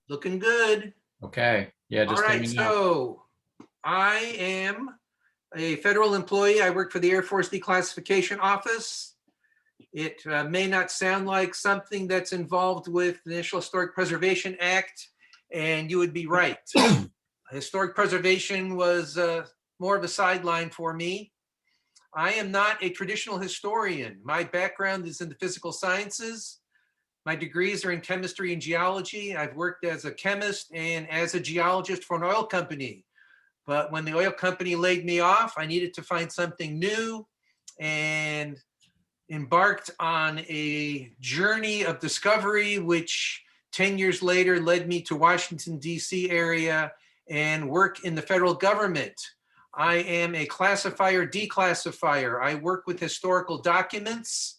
Looking good. Okay. Yeah, All just let right, me know. so I am a federal employee. I work for the Air Force Declassification Office. It may not sound like something that's involved with the National Historic Preservation Act, and you would be right. Historic preservation was more of a sideline for me. I am not a traditional historian. My background is in the physical sciences. My degrees are in chemistry and geology. I've worked as a chemist and as a geologist for an oil company. But when the oil company laid me off, I needed to find something new and embarked on a journey of discovery, which 10 years later led me to Washington, D.C. area and work in the federal government. I am a classifier, declassifier. I work with historical documents.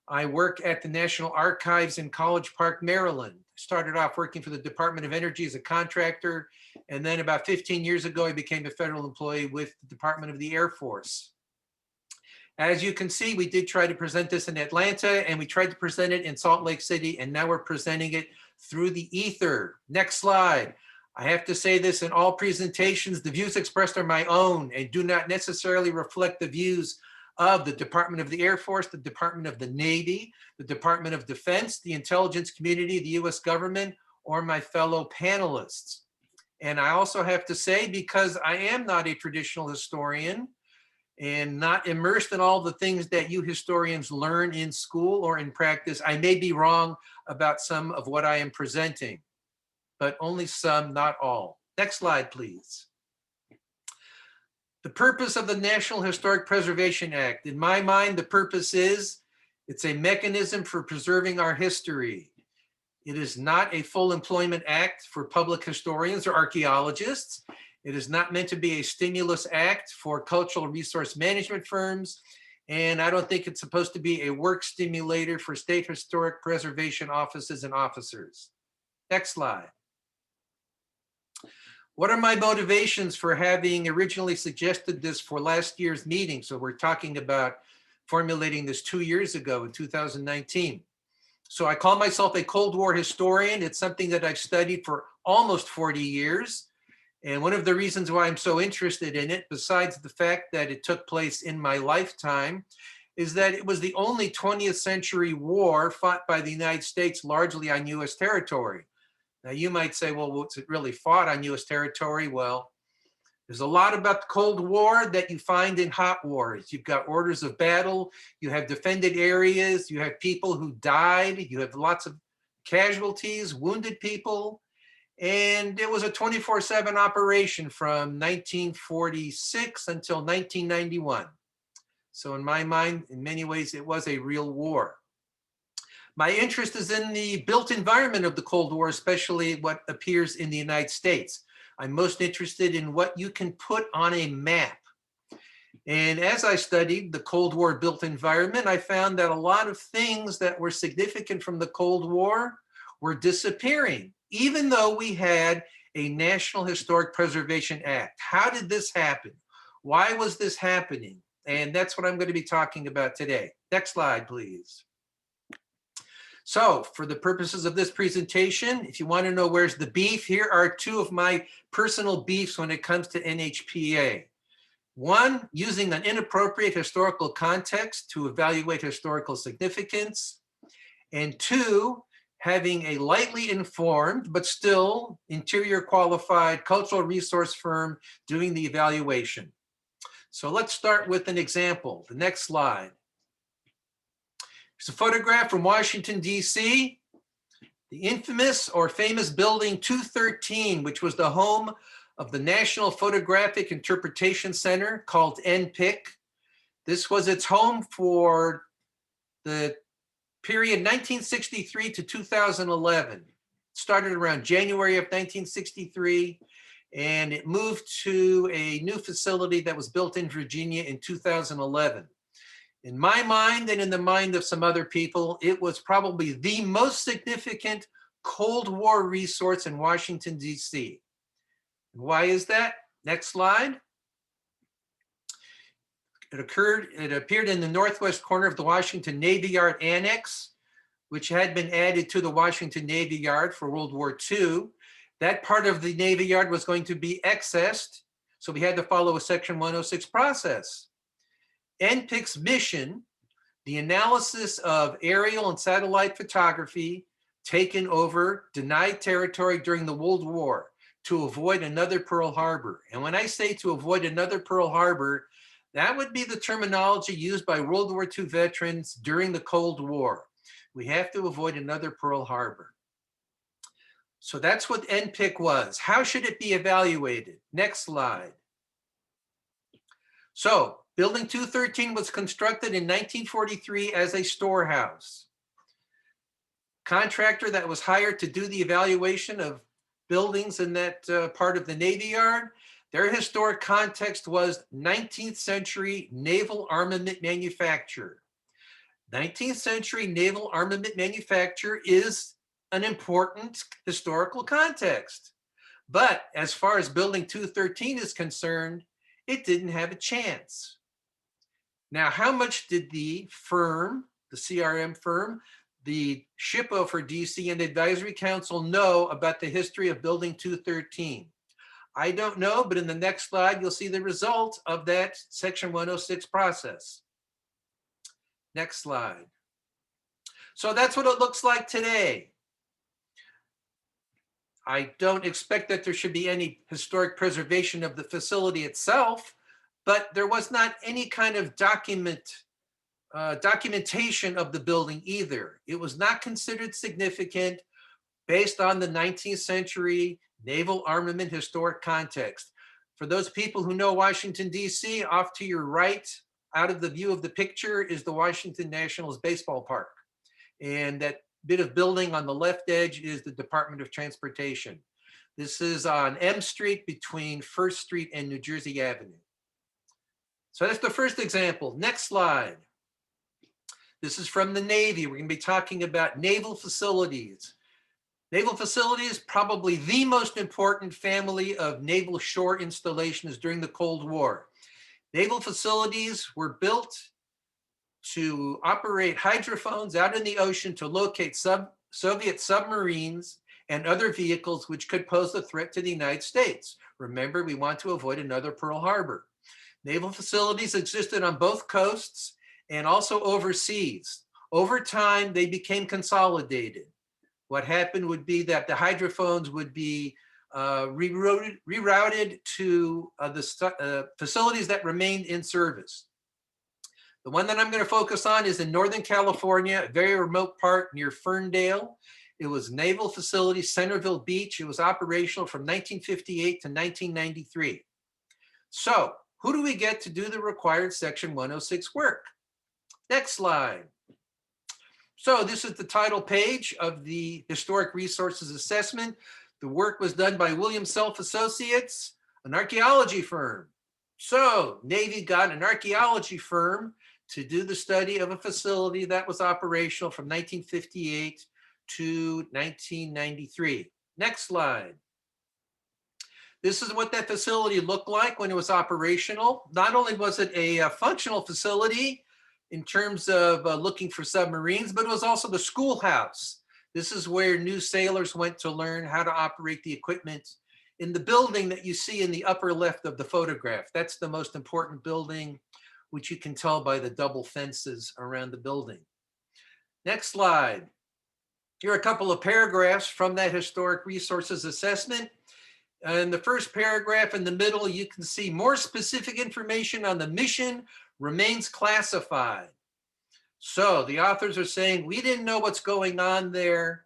I work at the National Archives in College Park, Maryland. Started off working for the Department of Energy as a contractor. And then about 15 years ago, I became a federal employee with the Department of the Air Force. As you can see, we did try to present this in Atlanta, and we tried to present it in Salt Lake City, and now we're presenting it through the ether. Next slide. I have to say this in all presentations, the views expressed are my own and do not necessarily reflect the views of the Department of the Air Force, the Department of the Navy, the Department of Defense, the intelligence community, the US government, or my fellow panelists. And I also have to say, because I am not a traditional historian and not immersed in all the things that you historians learn in school or in practice, I may be wrong about some of what I am presenting, but only some, not all. Next slide, please. The purpose of the National Historic Preservation Act. In my mind, the purpose is it's a mechanism for preserving our history. It is not a full employment act for public historians or archaeologists. It is not meant to be a stimulus act for cultural resource management firms. And I don't think it's supposed to be a work stimulator for state historic preservation offices and officers. Next slide. What are my motivations for having originally suggested this for last year's meeting? So we're talking about formulating this 2 years ago in 2019. So I call myself a Cold War historian. It's something that I've studied for almost 40 years. And one of the reasons why I'm so interested in it, besides the fact that it took place in my lifetime, is that it was the only 20th century war fought by the United States largely on US territory. Now you might say, well, was it really fought on US territory? Well, there's a lot about the Cold War that you find in hot wars. You've got orders of battle, you have defended areas, you have people who died, you have lots of casualties, wounded people. And it was a 24/7 operation from 1946 until 1991. So in my mind, in many ways, it was a real war. My interest is in the built environment of the Cold War, especially what appears in the United States. I'm most interested in what you can put on a map. And as I studied the Cold War built environment, I found that a lot of things that were significant from the Cold War were disappearing, even though we had a National Historic Preservation Act. How did this happen? Why was this happening? And that's what I'm going to be talking about today. Next slide, please. So for the purposes of this presentation, if you want to know where's the beef, here are two of my personal beefs when it comes to NHPA. One, using an inappropriate historical context to evaluate historical significance. And two, having a lightly informed, but still interior qualified cultural resource firm doing the evaluation. So let's start with an example. The next slide. It's a photograph from Washington, D.C., the infamous or famous building 213, which was the home of the National Photographic Interpretation Center, called NPIC. This was its home for the period 1963 to 2011. It started around January of 1963, and it moved to a new facility that was built in Virginia in 2011. In my mind and in the mind of some other people, it was probably the most significant Cold War resource in Washington, D.C. Why is that? Next slide. It appeared in the northwest corner of the Washington Navy Yard Annex, which had been added to the Washington Navy Yard for World War II. that part of the Navy Yard was going to be accessed, so we had to follow a Section 106 process. NPIC's mission, the analysis of aerial and satellite photography taken over denied territory during the World War to avoid another Pearl Harbor. And when I say to avoid another Pearl Harbor, that would be the terminology used by World War II veterans during the Cold War. We have to avoid another Pearl Harbor. So that's what NPIC was. How should it be evaluated? Next slide. So Building 213 was constructed in 1943 as a storehouse. Contractor that was hired to do the evaluation of buildings in that part of the Navy Yard, their historic context was 19th century naval armament manufacture. 19th century naval armament manufacture is an important historical context. But as far as Building 213 is concerned, it didn't have a chance. Now, how much did the firm, the CRM firm, the SHPO for DC and the Advisory Council know about the history of Building 213? I don't know, but in the next slide, you'll see the result of that Section 106 process. Next slide. So that's what it looks like today. I don't expect that there should be any historic preservation of the facility itself, but there was not any kind of documentation of the building either. It was not considered significant based on the 19th century naval armament historic context. For those people who know Washington, D.C., off to your right, out of the view of the picture, is the Washington Nationals baseball park. And that bit of building on the left edge is the Department of Transportation. This is on M Street between First Street and New Jersey Avenue. So that's the first example. Next slide. This is from the Navy. We're going to be talking about naval facilities. Naval facilities, probably the most important family of naval shore installations during the Cold War. Naval facilities were built to operate hydrophones out in the ocean to locate Soviet submarines and other vehicles which could pose a threat to the United States. Remember, we want to avoid another Pearl Harbor. Naval facilities existed on both coasts and also overseas. Over time, they became consolidated. What happened would be that the hydrophones would be rerouted to the facilities that remained in service. The one that I'm going to focus on is in Northern California, a very remote part near Ferndale. It was Naval Facility Centerville Beach. It was operational from 1958 to 1993. So who do we get to do the required Section 106 work? Next slide. So this is the title page of the Historic Resources Assessment. The work was done by William Self Associates, an archaeology firm. So Navy got an archaeology firm to do the study of a facility that was operational from 1958 to 1993. Next slide. This is what that facility looked like when it was operational. Not only was it a functional facility in terms of looking for submarines, but it was also the schoolhouse. This is where new sailors went to learn how to operate the equipment in the building that you see in the upper left of the photograph. That's the most important building, which you can tell by the double fences around the building. Next slide. Here are a couple of paragraphs from that Historic Resources Assessment. In the first paragraph in the middle, you can see more specific information on the mission remains classified. So the authors are saying, we didn't know what's going on there.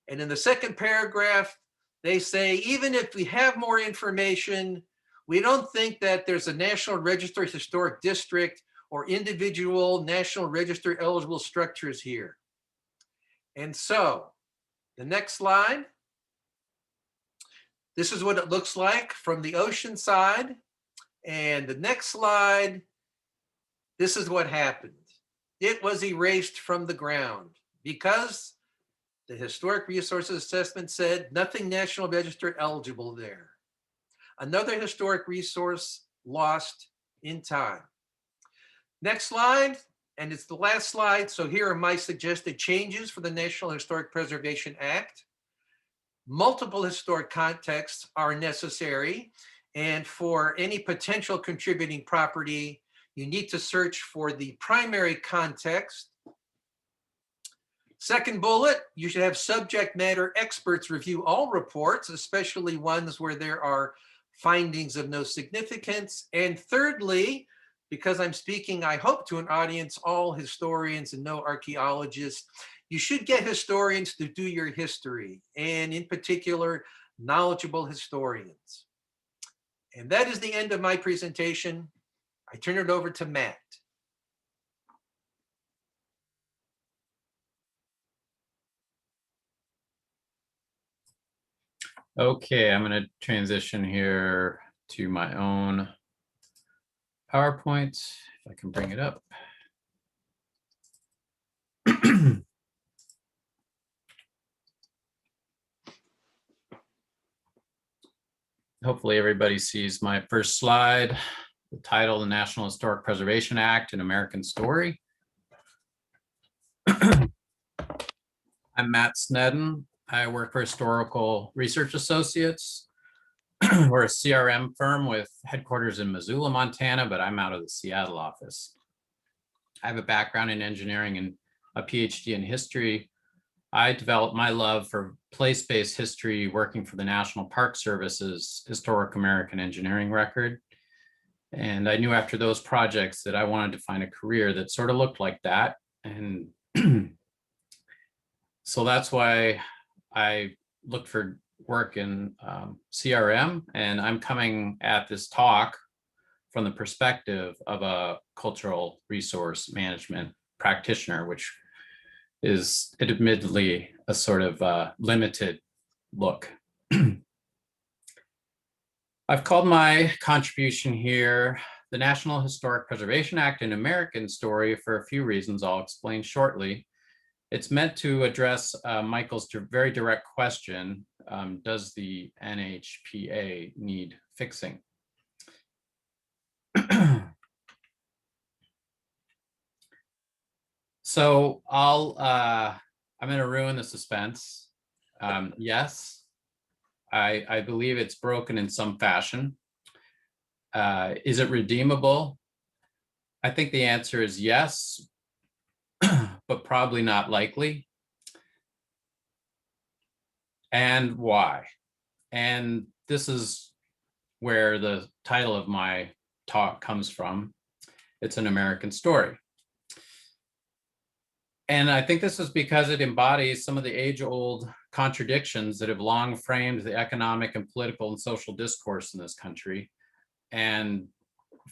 And in the second paragraph, they say, even if we have more information, we don't think that there's a National Register Historic District or individual National Register eligible structures here. And so the next slide. This is what it looks like from the ocean side. And the next slide, this is what happened. It was erased from the ground because the Historic Resources Assessment said nothing National Register eligible there. Another historic resource lost in time. Next slide, and it's the last slide. So here are my suggested changes for the National Historic Preservation Act. multiple historic contexts are necessary. And for any potential contributing property, you need to search for the primary context. Second bullet, you should have subject matter experts review all reports, especially ones where there are findings of no significance. And thirdly, because I'm speaking, I hope, to an audience, all historians and no archaeologists, you should get historians to do your history, and in particular, knowledgeable historians. And that is the end of my presentation. I turn it over to Matt. Okay, I'm going to transition here to my own PowerPoint, if I can bring it up. Hopefully everybody sees my first slide, the title, the National Historic Preservation Act, An American Story. I'm Matt Sneddon. I work for Historical Research Associates. We're a CRM firm with headquarters in Missoula, Montana, but I'm out of the Seattle office. I have a background in engineering and a PhD in history. I developed my love for place-based history working for the National Park Service's Historic American Engineering Record. And I knew after those projects that I wanted to find a career that sort of looked like that. And so that's why I looked for work in CRM, and I'm coming at this talk from the perspective of a cultural resource management practitioner, which is admittedly a sort of limited look. I've called my contribution here the National Historic Preservation Act, An American Story, for a few reasons I'll explain shortly. It's meant to address Michael's very direct question, does the NHPA need fixing? So I'm going to ruin the suspense. Yes, I believe it's broken in some fashion. Is it redeemable? I think the answer is yes, but probably not likely. And why? And this is where the title of my talk comes from. It's an American story. And I think this is because it embodies some of the age-old contradictions that have long framed the economic and political and social discourse in this country. And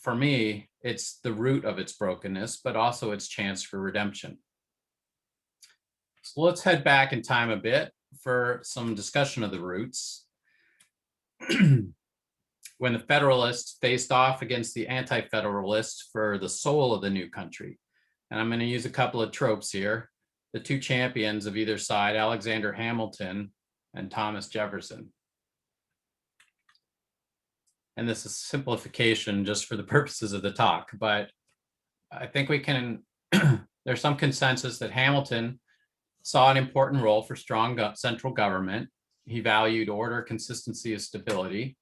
for me, it's the root of its brokenness, but also its chance for redemption. So let's head back in time a bit for some discussion of the roots. When the Federalists faced off against the Anti-Federalists for the soul of the new country. And I'm going to use a couple of tropes here. The two champions of either side, Alexander Hamilton and Thomas Jefferson. And this is simplification just for the purposes of the talk, but I think we can, there's some consensus that Hamilton saw an important role for strong central government. He valued order, consistency, and stability,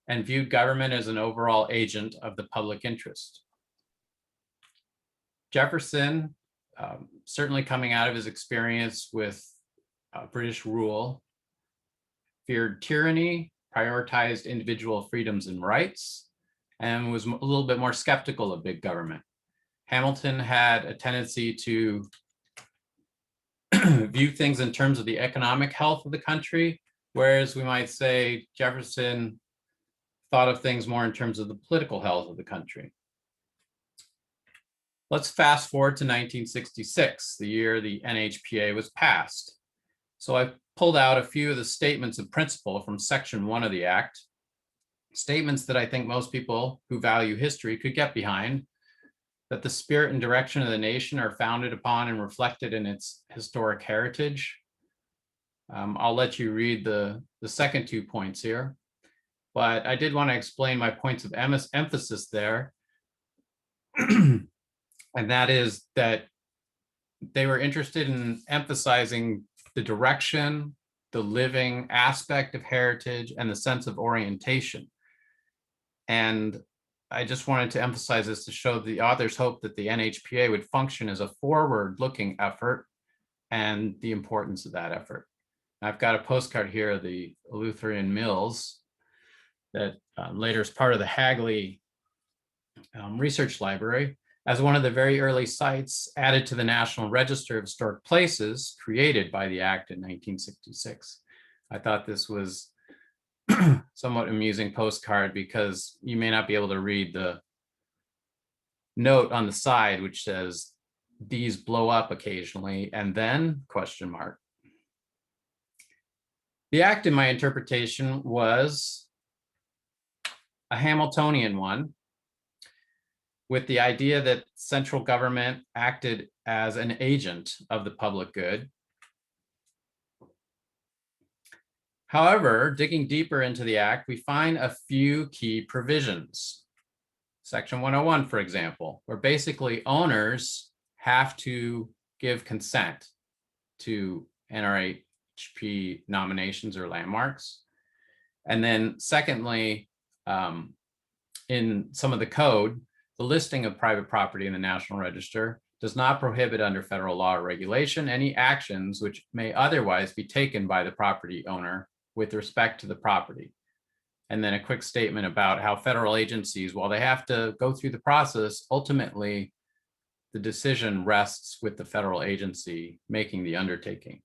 and viewed government as an overall agent of the public interest. Jefferson, certainly coming out of his experience with British rule, feared tyranny, prioritized individual freedoms and rights, and was a little bit more skeptical of big government. Hamilton had a tendency to view things in terms of the economic health of the country, whereas we might say Jefferson thought of things more in terms of the political health of the country. Let's fast forward to 1966, the year the NHPA was passed. So I pulled out a few of the statements of principle from Section 1 of the Act, statements that I think most people who value history could get behind, that the spirit and direction of the nation are founded upon and reflected in its historic heritage. I'll let you read the second 2 points here, but I did want to explain my points of emphasis there. And that is that they were interested in emphasizing the direction, the living aspect of heritage and the sense of orientation. And I just wanted to emphasize this to show the author's hope that the NHPA would function as a forward-looking effort and the importance of that effort. I've got a postcard here of the Lutheran Mills that later is part of the Hagley Research Library as one of the very early sites added to the National Register of Historic Places created by the Act in 1966. I thought this was somewhat amusing postcard because you may not be able to read the note on the side, which says, "These blow up occasionally, and then?" ? The act, in my interpretation, was a Hamiltonian one, with the idea that central government acted as an agent of the public good. However, digging deeper into the act, we find a few key provisions. Section 101, for example, where basically owners have to give consent to NRHP nominations or landmarks. And then secondly, in some of the code, the listing of private property in the National Register does not prohibit under federal law or regulation any actions which may otherwise be taken by the property owner with respect to the property. And then a quick statement about how federal agencies, while they have to go through the process, ultimately the decision rests with the federal agency making the undertaking.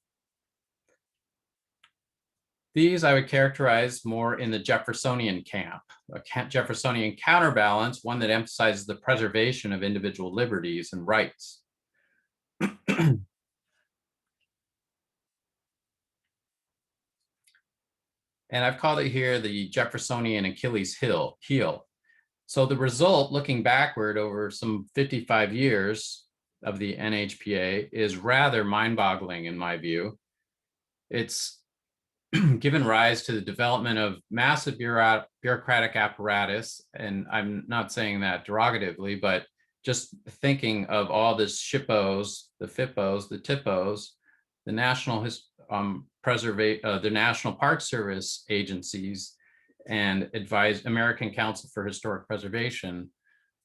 These I would characterize more in the Jeffersonian camp, a Jeffersonian counterbalance, one that emphasizes the preservation of individual liberties and rights. And I've called it here the Jeffersonian Achilles heel. So the result, looking backward over some 55 years of the NHPA, is rather mind-boggling in my view. It's given rise to the development of massive bureaucratic apparatus, and I'm not saying that derogatively, but just thinking of all the SHPOs, the FIPOs, the TIPOs, the the National Park Service agencies, and American Council for Historic Preservation,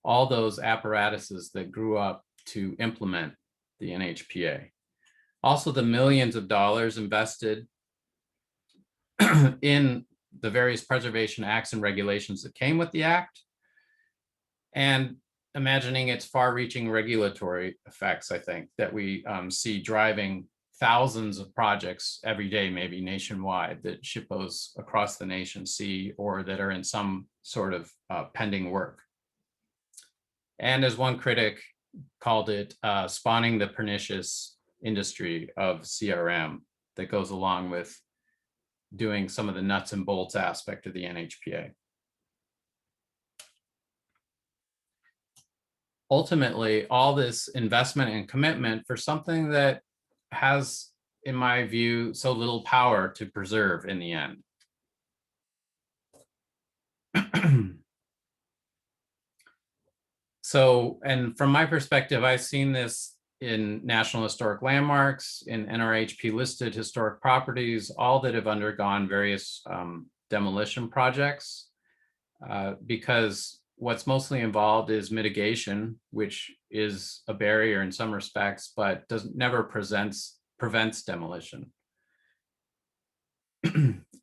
all those apparatuses that grew up to implement the NHPA. Also, the millions of dollars invested in the various preservation acts and regulations that came with the act, and imagining its far-reaching regulatory effects, I think, that we see driving thousands of projects every day, maybe nationwide, that SHPOs across the nation see or that are in some sort of pending work. And as one critic called it, spawning the pernicious industry of CRM that goes along with doing some of the nuts and bolts aspect of the NHPA. Ultimately, all this investment and commitment for something that has, in my view, so little power to preserve in the end. So, and from my perspective, I've seen this in National Historic Landmarks, in NRHP listed historic properties, all that have undergone various demolition projects, because what's mostly involved is mitigation, which is a barrier in some respects, but never prevents demolition.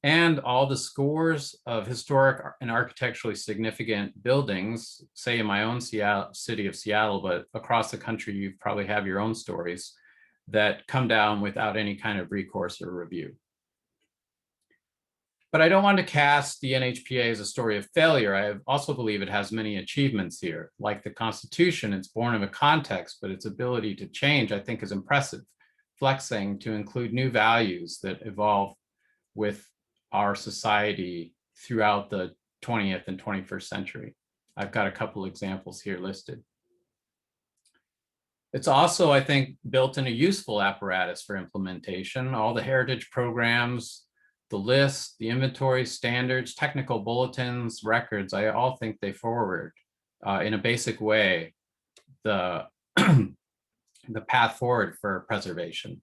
And all the scores of historic and architecturally significant buildings, say in my own city of Seattle, but across the country, you probably have your own stories that come down without any kind of recourse or review. But I don't want to cast the NHPA as a story of failure. I also believe it has many achievements here. Like the Constitution, it's born of a context, but its ability to change, I think, is impressive, flexing to include new values that evolve with our society throughout the 20th and 21st century. I've got a couple examples here listed. It's also, I think, built in a useful apparatus for implementation. All the heritage programs, the list, the inventory, standards, technical bulletins, records, I all think they forward in a basic way the, the path forward for preservation.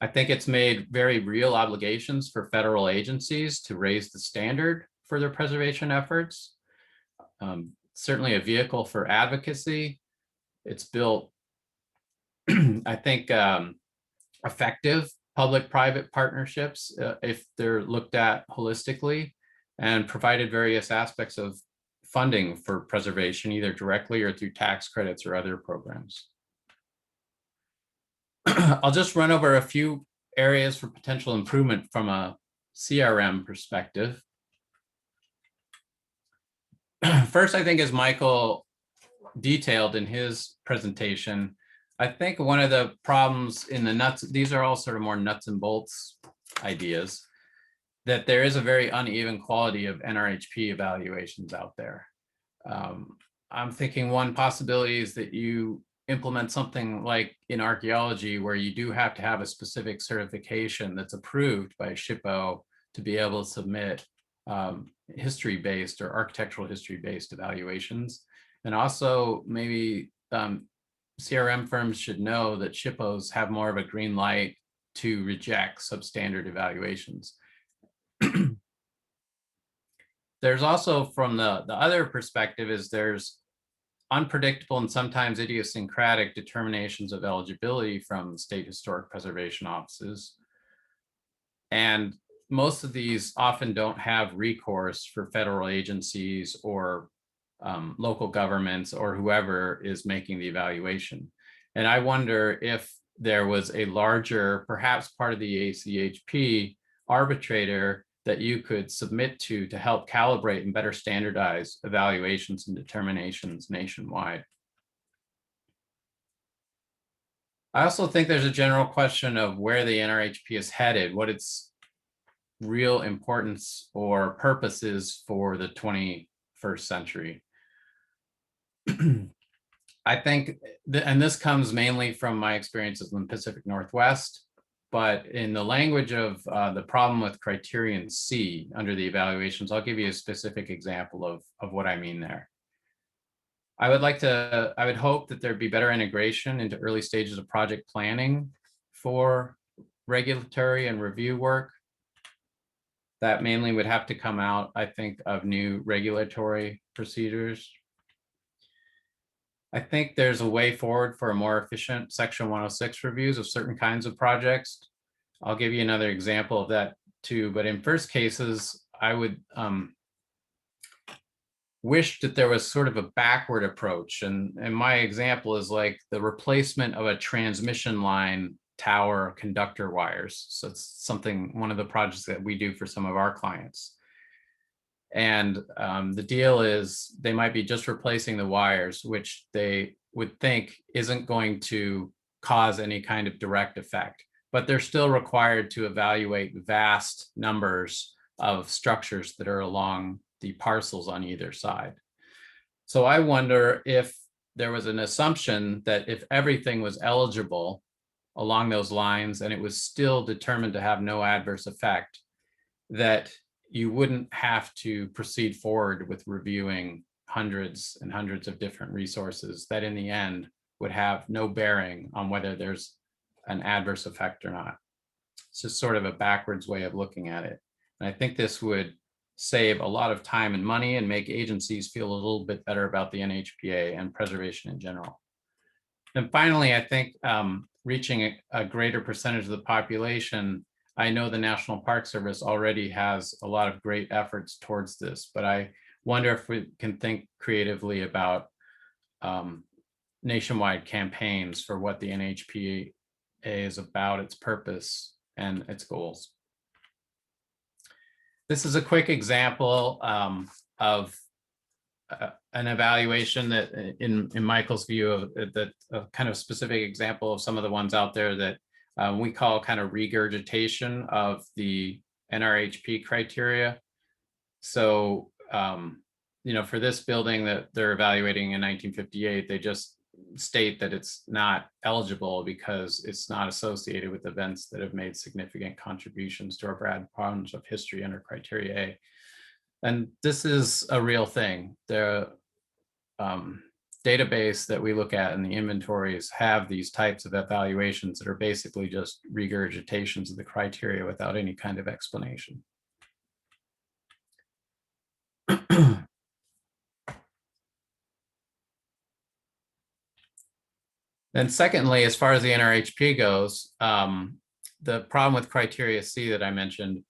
I think it's made very real obligations for federal agencies to raise the standard for their preservation efforts. Certainly a vehicle for advocacy. It's built, I think, effective public-private partnerships if they're looked at holistically, and provided various aspects of funding for preservation, either directly or through tax credits or other programs. I'll just run over a few areas for potential improvement from a CRM perspective. First, I think, as Michael detailed in his presentation, I think one of the problems in the nuts, these are all sort of more nuts and bolts ideas, that there is a very uneven quality of NRHP evaluations out there. I'm thinking one possibility is that you implement something like in archaeology, where you do have to have a specific certification that's approved by SHPO to be able to submit history-based or architectural history-based evaluations. And also maybe CRM firms should know that SHPOs have more of a green light to reject substandard evaluations. There's also, from the other perspective, is there's unpredictable and sometimes idiosyncratic determinations of eligibility from state historic preservation offices. And most of these often don't have recourse for federal agencies or local governments or whoever is making the evaluation. And I wonder if there was a larger, perhaps part of the ACHP arbitrator that you could submit to help calibrate and better standardize evaluations and determinations nationwide. I also think there's a general question of where the NRHP is headed, what its real importance or purpose is for the 21st century. I think, and this comes mainly from my experiences in the Pacific Northwest, but in the language of the problem with criterion C under the evaluations, I'll give you a specific example of what I mean there. I would hope that there'd be better integration into early stages of project planning for regulatory and review work. That mainly would have to come out, I think, of new regulatory procedures. I think there's a way forward for a more efficient Section 106 reviews of certain kinds of projects. I'll give you another example of that too, but in first cases, I would wish that there was sort of a backward approach. And my example is like the replacement of a transmission line tower conductor wires. So it's something, one of the projects that we do for some of our clients. And the deal is they might be just replacing the wires, which they would think isn't going to cause any kind of direct effect, but they're still required to evaluate vast numbers of structures that are along the parcels on either side. So I wonder if there was an assumption that if everything was eligible along those lines and it was still determined to have no adverse effect, that you wouldn't have to proceed forward with reviewing hundreds and hundreds of different resources that in the end would have no bearing on whether there's an adverse effect or not. It's just sort of a backwards way of looking at it. And I think this would save a lot of time and money and make agencies feel a little bit better about the NHPA and preservation in general. And finally, I think reaching a greater percentage of the population, I know the National Park Service already has a lot of great efforts towards this, but I wonder if we can think creatively about nationwide campaigns for what the NHPA is about, its purpose and its goals. This is a quick example of an evaluation that in Michael's view of that kind of specific example of some of the ones out there that we call kind of regurgitation of the NRHP criteria. So, you know, for this building that they're evaluating in 1958, they just state that it's not eligible because it's not associated with events that have made significant contributions to our broad problems of history under criteria A. And this is a real thing. There database that we look at in the inventories have these types of evaluations that are basically just regurgitations of the criteria without any kind of explanation. Then secondly, as far as the NRHP goes, the problem with criteria C that I mentioned,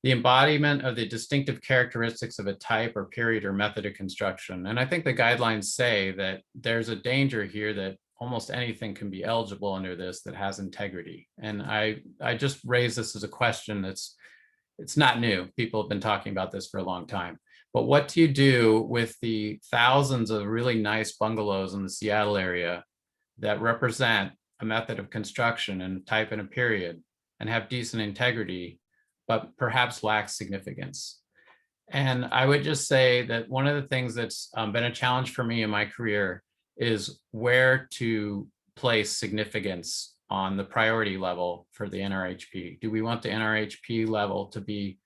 the embodiment of the distinctive characteristics of a type or period or method of construction. And I think the guidelines say that there's a danger here that almost anything can be eligible under this that has integrity. And I just raise this as a question it's not new. People have been talking about this for a long time. But what do you do with the thousands of really nice bungalows in the Seattle area that represent a method of construction and type and a period and have decent integrity, but perhaps lacks significance? And I would just say that one of the things that's been a challenge for me in my career is where to place significance on the priority level for the NRHP. Do we want the NRHP level to be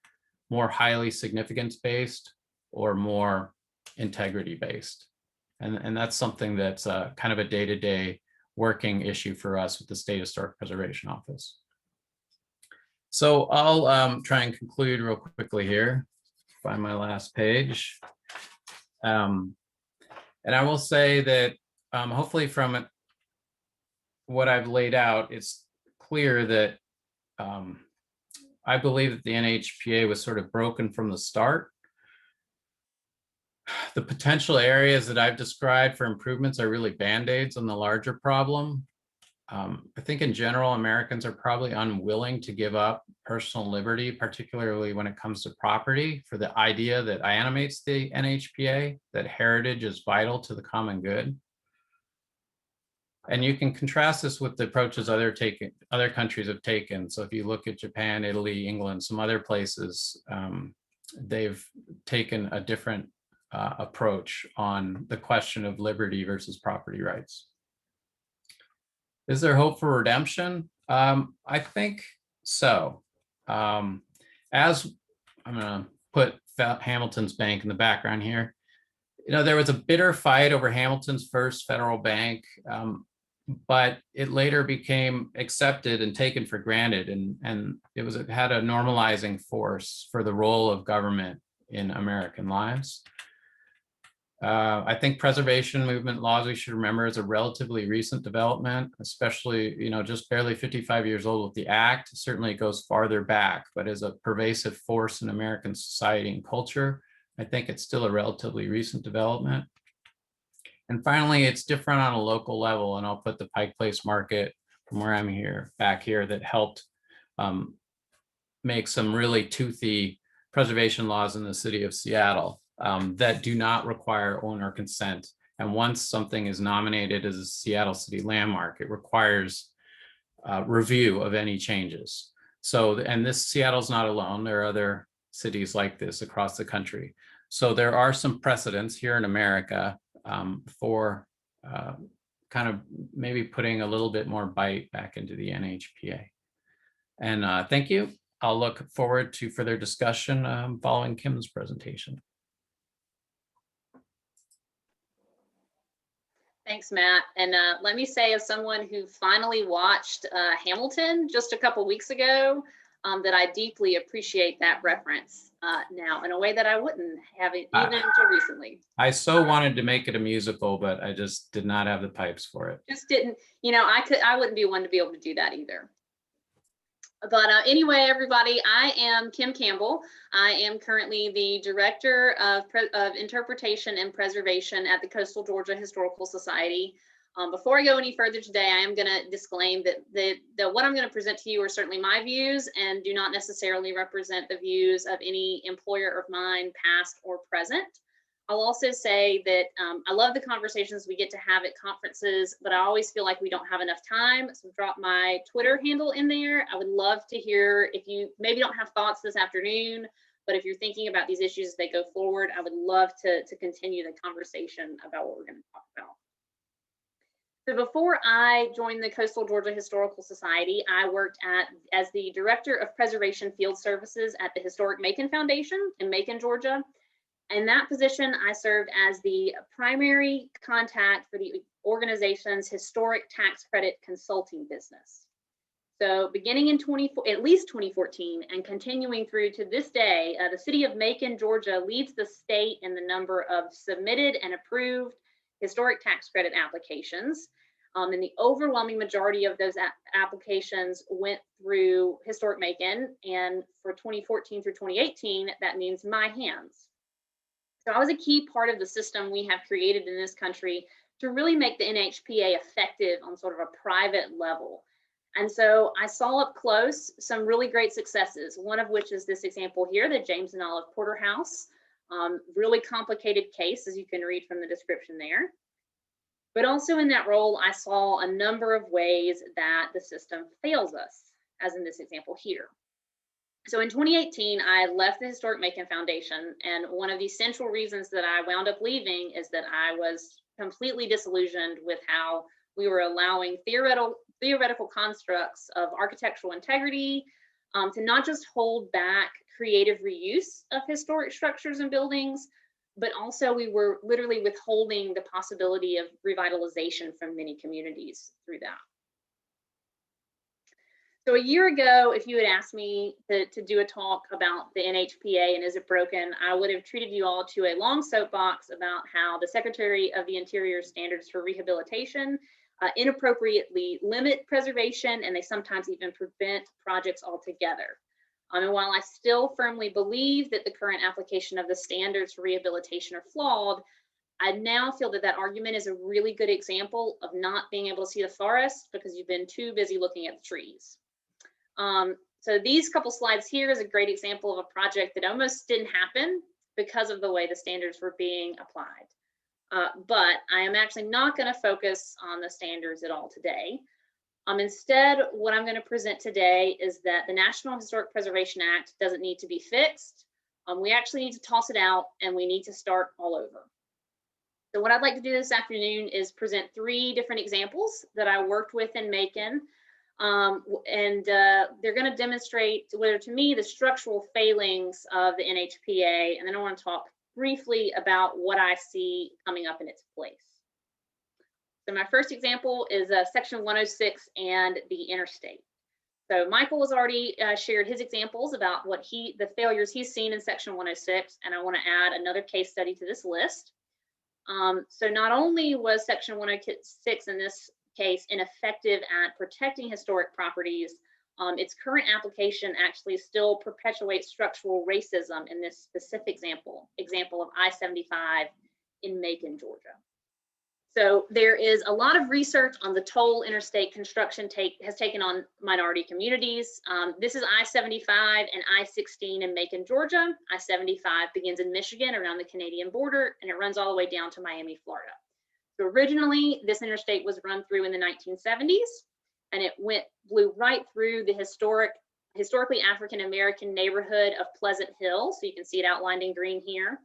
more highly significance based or more integrity based? And that's something that's kind of a day-to-day working issue for us with the State Historic Preservation Office. So I'll try and conclude real quickly here. Find my last page. And I will say that hopefully from what I've laid out, it's clear that I believe that the NHPA was sort of broken from the start. The potential areas that I've described for improvements are really band-aids on the larger problem. I think in general, Americans are probably unwilling to give up personal liberty, particularly when it comes to property, for the idea that animates the NHPA, that heritage is vital to the common good. And you can contrast this with the approaches other countries have taken. So if you look at Japan, Italy, England, some other places, they've taken a different approach on the question of liberty versus property rights. Is there hope for redemption? I think so. As I'm going to put Hamilton's Bank in the background here, you know, there was a bitter fight over Hamilton's first federal bank, but it later became accepted and taken for granted, and it had a normalizing force for the role of government in American lives. I think preservation movement laws, we should remember, is a relatively recent development, especially, you know, just barely 55 years old with the act. Certainly it goes farther back, but as a pervasive force in American society and culture, I think it's still a relatively recent development. And finally, it's different on a local level, and I'll put the Pike Place Market from where I'm here, back here, that helped make some really toothy preservation laws in the city of Seattle that do not require owner consent. And once something is nominated as a Seattle City landmark, it requires review of any changes. So, and this Seattle's not alone. There are other cities like this across the country. So there are some precedents here in America for kind of maybe putting a little bit more bite back into the NHPA. And thank you. I'll look forward to further discussion following Kim's presentation. Thanks, Matt. And let me say, as someone who finally watched Hamilton just a couple weeks ago, that I deeply appreciate that reference now in a way that I wouldn't have it even until recently. I so wanted to make it a musical, but I just did not have the pipes for it. Just didn't, you know, I wouldn't be one to be able to do that either. But anyway, everybody, I am Kim Campbell. I am currently the Director of Interpretation and Preservation at the Coastal Georgia Historical Society. Before I go any further today, I am going to disclaim that what I'm going to present to you are certainly my views and do not necessarily represent the views of any employer of mine, past or present. I'll also say that I love the conversations we get to have at conferences, but I always feel like we don't have enough time. So drop my Twitter handle in there. I would love to hear if you maybe don't have thoughts this afternoon, but if you're thinking about these issues as they go forward, I would love to continue the conversation about what we're going to talk about. So before I joined the Coastal Georgia Historical Society, I worked as the Director of Preservation Field Services at the Historic Macon Foundation in Macon, Georgia. In that position, I served as the primary contact for the organization's historic tax credit consulting business. So beginning in at least 2014 and continuing through to this day, the city of Macon, Georgia leads the state in the number of submitted and approved historic tax credit applications. And the overwhelming majority of those applications went through Historic Macon. And for 2014 through 2018, that means my hands. So I was a key part of the system we have created in this country to really make the NHPA effective on sort of a private level. And so I saw up close some really great successes, one of which is this example here, the James and Olive Porterhouse. Really complicated case, as you can read from the description there. But also in that role, I saw a number of ways that the system fails us, as in this example here. So in 2018, I left the Historic Macon Foundation, and one of the central reasons that I wound up leaving is that I was completely disillusioned with how we were allowing theoretical constructs of architectural integrity to not just hold back creative reuse of historic structures and buildings, but also we were literally withholding the possibility of revitalization from many communities through that. So a year ago, if you had asked me to do a talk about the NHPA and is it broken, I would have treated you all to a long soapbox about how the Secretary of the Interior standards for rehabilitation inappropriately limit preservation, and they sometimes even prevent projects altogether. And while I still firmly believe that the current application of the standards for rehabilitation are flawed, I now feel that that argument is a really good example of not being able to see the forest because you've been too busy looking at the trees. So these couple slides here is a great example of a project that almost didn't happen because of the way the standards were being applied. But I am actually not going to focus on the standards at all today. Instead, what I'm going to present today is that the National Historic Preservation Act doesn't need to be fixed. We actually need to toss it out and we need to start all over. So what I'd like to do this afternoon is present 3 different examples that I worked with in Macon. They're going to demonstrate whether to me the structural failings of the NHPA, and then I want to talk briefly about what I see coming up in its place. So my first example is Section 106 and the interstate. So Michael has already shared his examples about the failures he's seen in Section 106, and I want to add another case study to this list. So not only was Section 106 in this case ineffective at protecting historic properties, its current application actually still perpetuates structural racism in this specific example of I-75 in Macon, Georgia. So there is a lot of research on the toll interstate construction has taken on minority communities. This is I-75 and I-16 in Macon, Georgia. I-75 begins in Michigan around the Canadian border, and it runs all the way down to Miami, Florida. So originally, this interstate was run through in the 1970s, and it blew right through the historically African-American neighborhood of Pleasant Hill. So you can see it outlined in green here.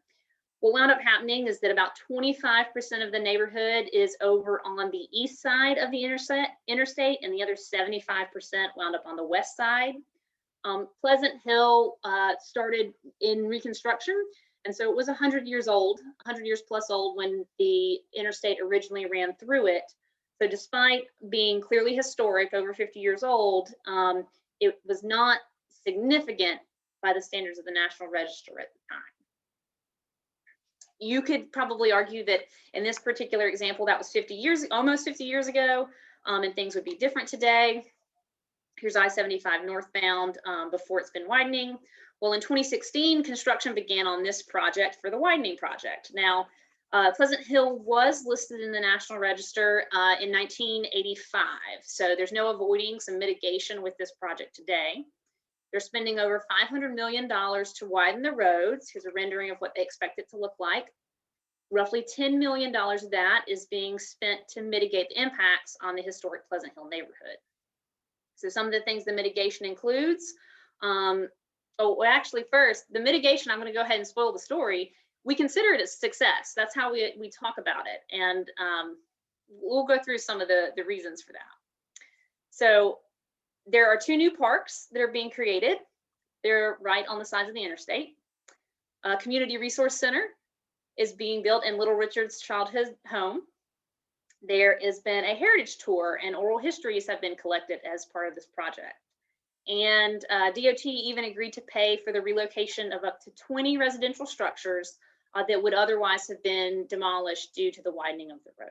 What wound up happening is that about 25% of the neighborhood is over on the east side of the interstate, and the other 75% wound up on the west side. Pleasant Hill started in Reconstruction, and so it was 100 years old, 100 years plus old when the interstate originally ran through it. So despite being clearly historic, over 50 years old, it was not significant by the standards of the National Register at the time. You could probably argue that in this particular example, that was almost 50 years ago, and things would be different today. Here's I-75 northbound before it's been widening. Well, in 2016, construction began on this project for the widening project. Now, Pleasant Hill was listed in the National Register in 1985, so there's no avoiding some mitigation with this project today. They're spending over $500 million to widen the roads. Here's a rendering of what they expect it to look like. Roughly $10 million of that is being spent to mitigate the impacts on the historic Pleasant Hill neighborhood. So some of the things the mitigation includes, actually first, the mitigation, I'm going to go ahead and spoil the story. We consider it a success. That's how we talk about it. And we'll go through some of the reasons for that. So there are 2 new parks that are being created. They're right on the sides of the interstate. A community resource center is being built in Little Richard's childhood home. There has been a heritage tour and oral histories have been collected as part of this project. And DOT even agreed to pay for the relocation of up to 20 residential structures that would otherwise have been demolished due to the widening of the road.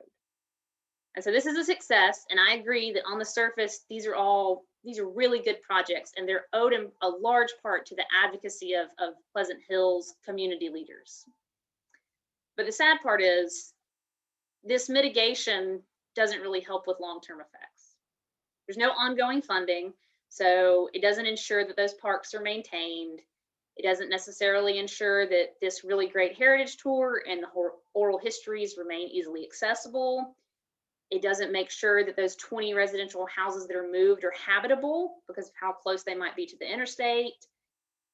And so this is a success, and I agree that on the surface, these are really good projects, and they're owed in a large part to the advocacy of Pleasant Hill's community leaders. But the sad part is this mitigation doesn't really help with long-term effects. There's no ongoing funding, so it doesn't ensure that those parks are maintained. It doesn't necessarily ensure that this really great heritage tour and the oral histories remain easily accessible. It doesn't make sure that those 20 residential houses that are moved are habitable because of how close they might be to the interstate.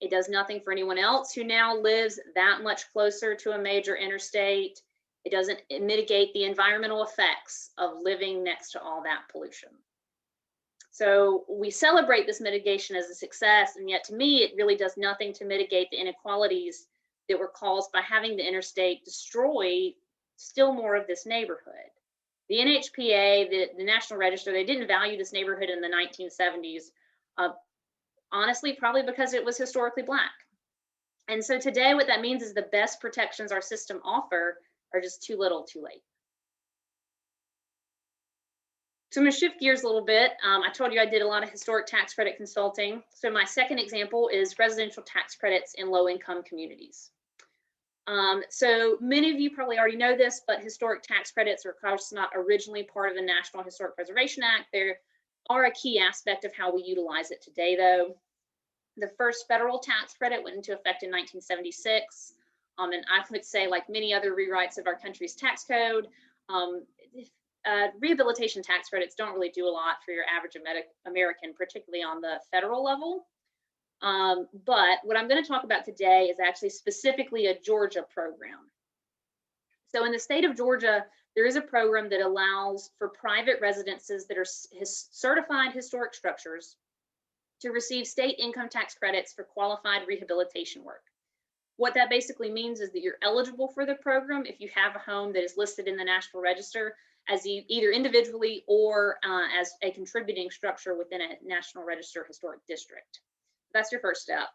It does nothing for anyone else who now lives that much closer to a major interstate. It doesn't mitigate the environmental effects of living next to all that pollution. So we celebrate this mitigation as a success, and yet to me, it really does nothing to mitigate the inequalities that were caused by having the interstate destroy still more of this neighborhood. The NHPA, the National Register, they didn't value this neighborhood in the 1970s, honestly, probably because it was historically Black. And so today, what that means is the best protections our system offer are just too little, too late. So I'm going to shift gears a little bit. I told you I did a lot of historic tax credit consulting. So my second example is residential tax credits in low-income communities. So many of you probably already know this, but historic tax credits are, of course, not originally part of the National Historic Preservation Act. They are a key aspect of how we utilize it today, though. The first federal tax credit went into effect in 1976. And I would say, like many other rewrites of our country's tax code, rehabilitation tax credits don't really do a lot for your average American, particularly on the federal level. But what I'm going to talk about today is actually specifically a Georgia program. So in the state of Georgia, there is a program that allows for private residences that are certified historic structures to receive state income tax credits for qualified rehabilitation work. What that basically means is that you're eligible for the program if you have a home that is listed in the National Register as either individually or as a contributing structure within a National Register historic district. That's your first step.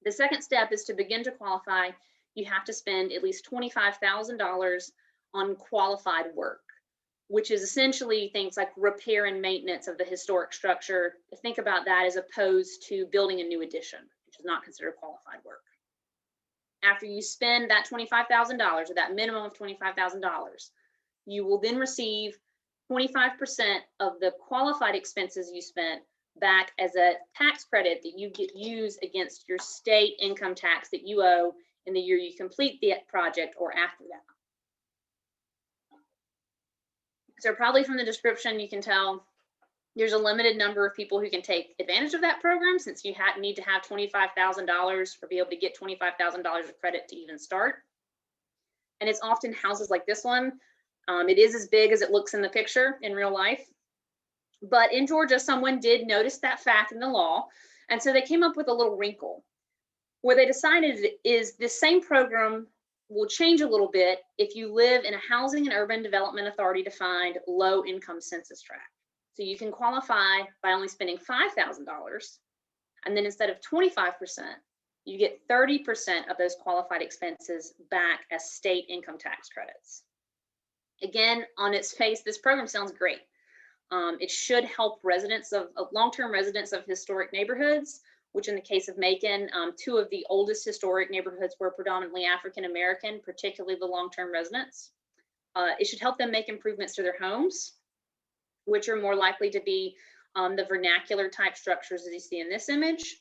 The second step is to begin to qualify. You have to spend at least $25,000 on qualified work, which is essentially things like repair and maintenance of the historic structure. Think about that as opposed to building a new addition, which is not considered qualified work. After you spend that $25,000 or that minimum of $25,000, you will then receive 25% of the qualified expenses you spent back as a tax credit that you get used against your state income tax that you owe in the year you complete the project or after that. So probably from the description, you can tell there's a limited number of people who can take advantage of that program, since you need to have $25,000 for be able to get $25,000 of credit to even start. And it's often houses like this one. It is as big as it looks in the picture in real life. But in Georgia, someone did notice that fact in the law. And so they came up with a little wrinkle. What they decided is this same program will change a little bit if you live in a Housing and Urban Development Authority defined low income census tract. So you can qualify by only spending $5,000. And then instead of 25%, you get 30% of those qualified expenses back as state income tax credits. Again, on its face, this program sounds great. It should help residents of long-term residents of historic neighborhoods, which in the case of Macon, two of the oldest historic neighborhoods were predominantly African-American, particularly the long-term residents. It should help them make improvements to their homes, which are more likely to be the vernacular type structures as you see in this image.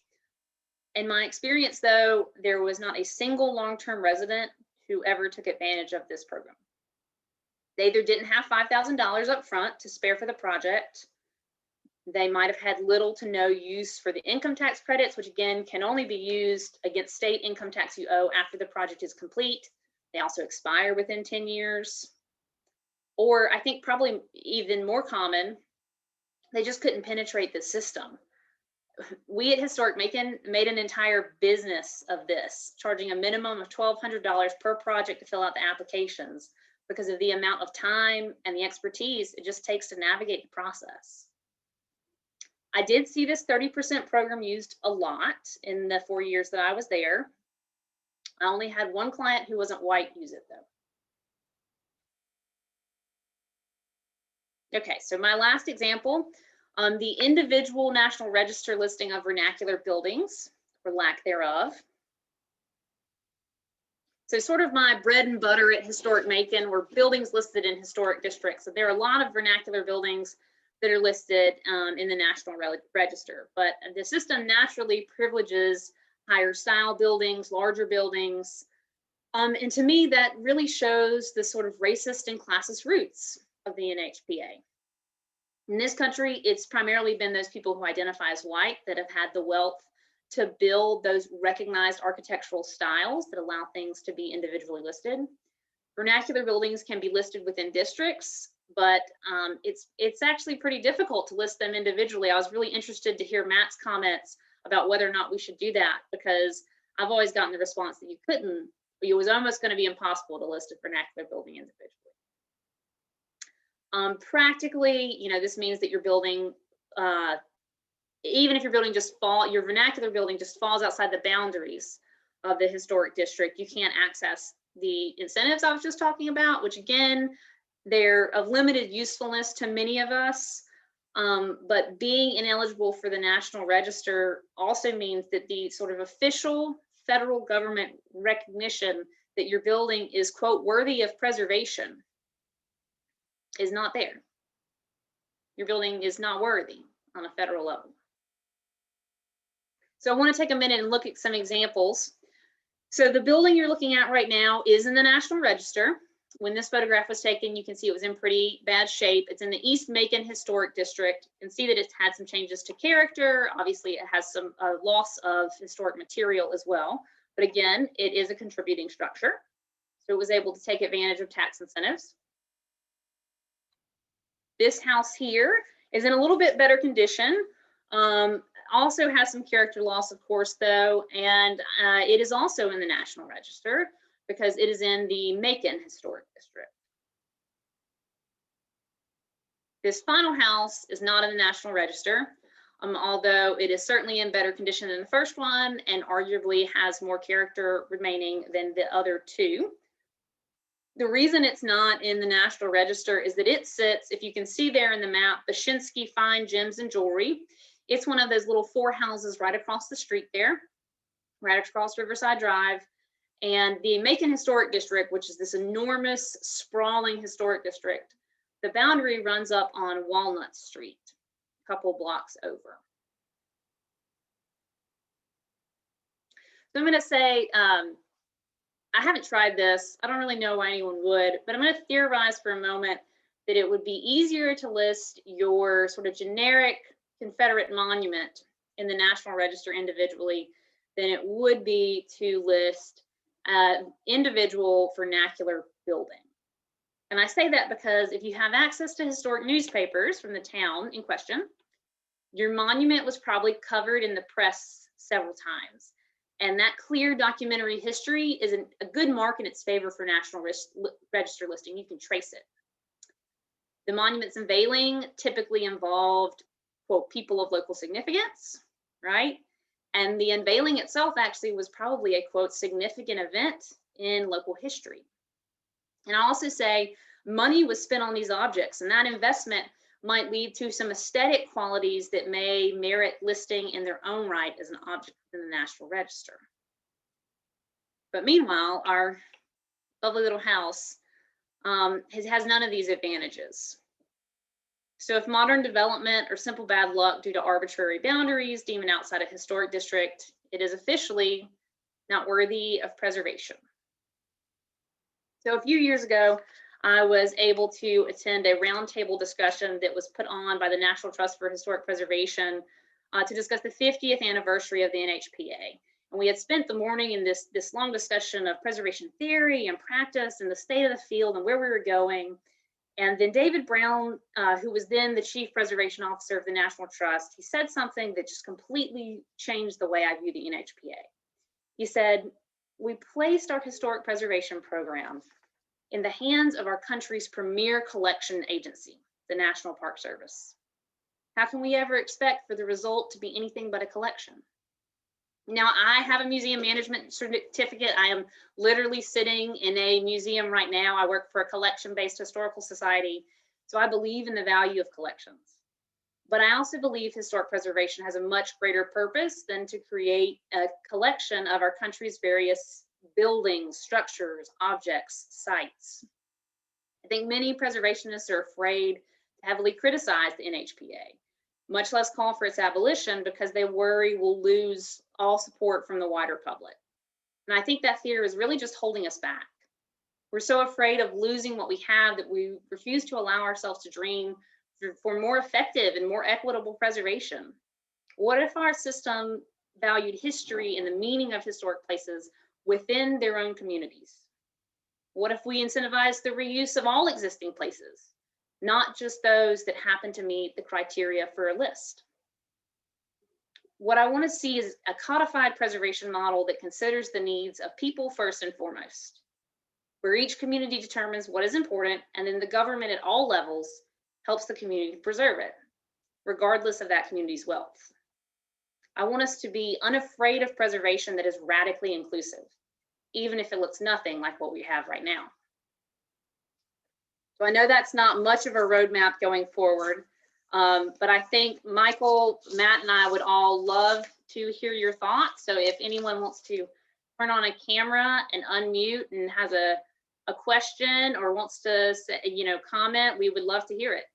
In my experience, though, there was not a single long-term resident who ever took advantage of this program. They either didn't have $5,000 up front to spare for the project. They might have had little to no use for the income tax credits, which again can only be used against state income tax you owe after the project is complete. They also expire within 10 years. Or I think probably even more common, they just couldn't penetrate the system. we at Historic Macon made an entire business of this, charging a minimum of $1,200 per project to fill out the applications because of the amount of time and the expertise it just takes to navigate the process. I did see this 30% program used a lot in the 4 years that I was there. I only had one client who wasn't white use it though. Okay, so my last example, the individual National Register listing of vernacular buildings, or lack thereof. So sort of my bread and butter at Historic Macon were buildings listed in historic districts. So there are a lot of vernacular buildings that are listed in the National Register, but the system naturally privileges higher style buildings, larger buildings. And to me, that really shows the sort of racist and classist roots of the NHPA. In this country, it's primarily been those people who identify as white that have had the wealth to build those recognized architectural styles that allow things to be individually listed. Vernacular buildings can be listed within districts, but it's actually pretty difficult to list them individually. I was really interested to hear Matt's comments about whether or not we should do that, because I've always gotten the response that you couldn't, but it was almost going to be impossible to list a vernacular building individually. Practically, you know, this means that your building, even if your building your vernacular building just falls outside the boundaries of the historic district, you can't access the incentives I was just talking about, which again, they're of limited usefulness to many of us. But being ineligible for the National Register also means that the sort of official federal government recognition that your building is, quote, worthy of preservation is not there. Your building is not worthy on a federal level. So I want to take a minute and look at some examples. So the building you're looking at right now is in the National Register. When this photograph was taken, you can see it was in pretty bad shape. It's in the East Macon Historic District. You can see that it's had some changes to character. Obviously, it has some loss of historic material as well. But again, it is a contributing structure. So it was able to take advantage of tax incentives. This house here is in a little bit better condition. Also has some character loss, of course, though, and it is also in the National Register because it is in the Macon Historic District. This final house is not in the National Register, although it is certainly in better condition than the first one and arguably has more character remaining than the other two. The reason it's not in the National Register is that it sits, if you can see there in the map, Bashinsky Fine Gems and Jewelry. It's one of those little 4 houses right across the street there, right across Riverside Drive. And the Macon Historic District, which is this enormous, sprawling historic district, the boundary runs up on Walnut Street, a couple blocks over. So I'm going to say, I haven't tried this. I don't really know why anyone would, but I'm going to theorize for a moment that it would be easier to list your sort of generic Confederate monument in the National Register individually than it would be to list individual vernacular building. And I say that because if you have access to historic newspapers from the town in question, your monument was probably covered in the press several times. And that clear documentary history is a good mark in its favor for National Register listing. You can trace it. The monuments unveiling typically involved, quote, people of local significance, right? And the unveiling itself actually was probably a, quote, significant event in local history. And I'll also say money was spent on these objects, and that investment might lead to some aesthetic qualities that may merit listing in their own right as an object in the National Register. But meanwhile, our lovely little house has none of these advantages. So if modern development or simple bad luck due to arbitrary boundaries deem it outside a historic district, it is officially not worthy of preservation. So a few years ago, I was able to attend a roundtable discussion that was put on by the National Trust for Historic Preservation to discuss the 50th anniversary of the NHPA. And we had spent the morning in this long discussion of preservation theory and practice and the state of the field and where we were going. And then David Brown, who was then the Chief Preservation Officer of the National Trust, he said something that just completely changed the way I view the NHPA. He said, "We placed our historic preservation program in the hands of our country's premier collection agency, the National Park Service. How can we ever expect for the result to be anything but a collection?" Now, I have a museum management certificate. I am literally sitting in a museum right now. I work for a collection-based historical society, so I believe in the value of collections. But I also believe historic preservation has a much greater purpose than to create a collection of our country's various buildings, structures, objects, sites. I think many preservationists are afraid to heavily criticize the NHPA, much less call for its abolition, because they worry we'll lose all support from the wider public. And I think that fear is really just holding us back. We're so afraid of losing what we have that we refuse to allow ourselves to dream for more effective and more equitable preservation. What if our system valued history and the meaning of historic places within their own communities? What if we incentivized the reuse of all existing places, not just those that happen to meet the criteria for a list? What I want to see is a codified preservation model that considers the needs of people first and foremost, where each community determines what is important, and then the government at all levels helps the community preserve it, regardless of that community's wealth. I want us to be unafraid of preservation that is radically inclusive, even if it looks nothing like what we have right now. So I know that's not much of a roadmap going forward, but I think Michael, Matt, and I would all love to hear your thoughts. So if anyone wants to turn on a camera and unmute and has a question or wants to say, comment, we would love to hear it.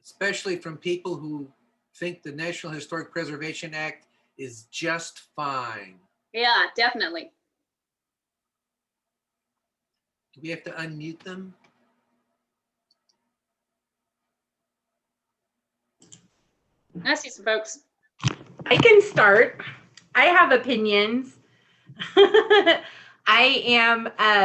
Especially from people who think the National Historic Preservation Act is just fine. Yeah, definitely. Do we have to unmute them? I see some folks. I can start. I have opinions. I am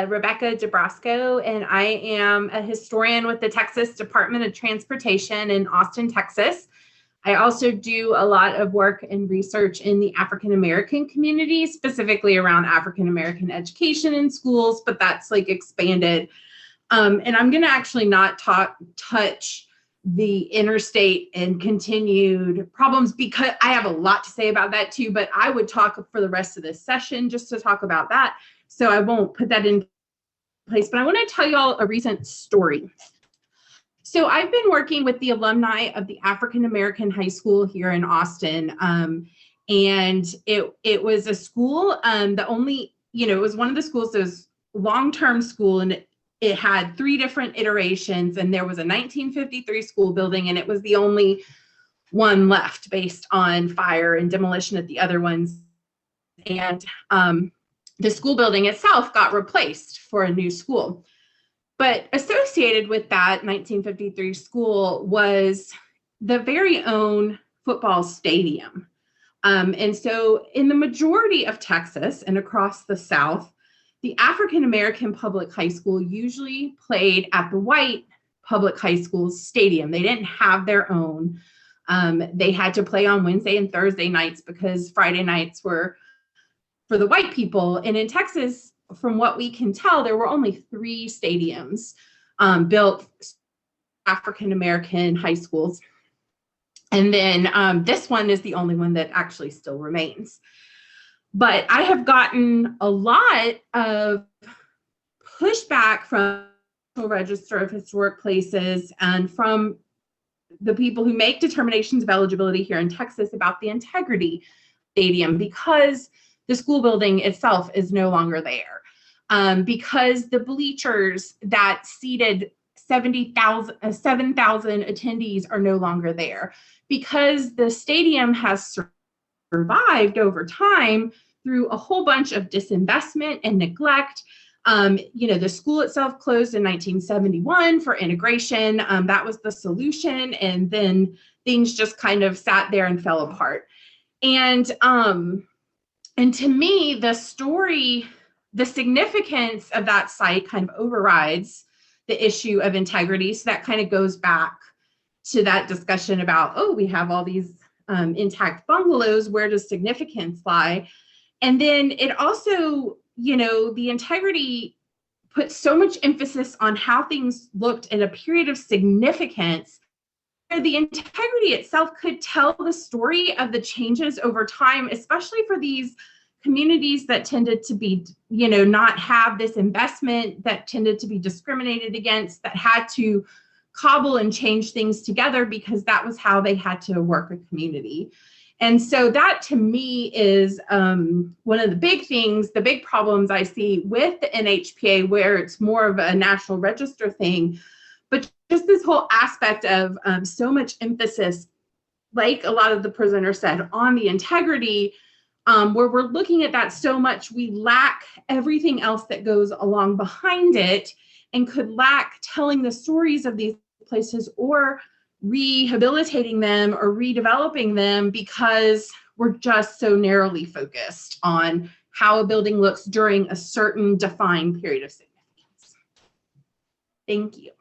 Rebecca DeBrasco, and I am a historian with the Texas Department of Transportation in Austin, Texas. I also do a lot of work and research in the African American community, specifically around African American education in schools, but that's like expanded. And I'm going to actually not touch the interstate and continued problems, because I have a lot to say about that too, but I would talk for the rest of this session just to talk about that. So I won't put that in place, but I want to tell y'all a recent story. So I've been working with the alumni of the African American High School here in Austin. And it was a school, it was one of the schools that was long-term school, and it had 3 different iterations, and there was a 1953 school building, and it was the only one left based on fire and demolition at the other ones. And the school building itself got replaced for a new school. But associated with that 1953 school was the very own football stadium. And so in the majority of Texas and across the South, the African American public high school usually played at the white public high school's stadium. They didn't have their own. They had to play on Wednesday and Thursday nights because Friday nights were for the white people. And in Texas, from what we can tell, there were only 3 stadiums built African American high schools. And then this one is the only one that actually still remains. But I have gotten a lot of pushback from the Register of Historic Places and from the people who make determinations of eligibility here in Texas about the integrity stadium, because the school building itself is no longer there, because the bleachers that seated 7,000 attendees are no longer there, because the stadium has survived over time through a whole bunch of disinvestment and neglect. The school itself closed in 1971 for integration. That was the solution. And then things just kind of sat there and fell apart. And And to me, the story, the significance of that site kind of overrides the issue of integrity. So that kind of goes back to that discussion about, oh, we have all these intact bungalows. Where does significance lie? And then it also, you know, the integrity put so much emphasis on how things looked in a period of significance. The integrity itself could tell the story of the changes over time, especially for these communities that tended to be, you know, not have this investment, that tended to be discriminated against, that had to cobble and change things together because that was how they had to work with community. And so that to me is one of the big things, the big problems I see with the NHPA, where it's more of a national register thing, but just this whole aspect of so much emphasis, like a lot of the presenters said, on the integrity, where we're looking at that so much, we lack everything else that goes along behind it and could lack telling the stories of these places or rehabilitating them or redeveloping them because we're just so narrowly focused on how a building looks during a certain defined period of significance. Thank you.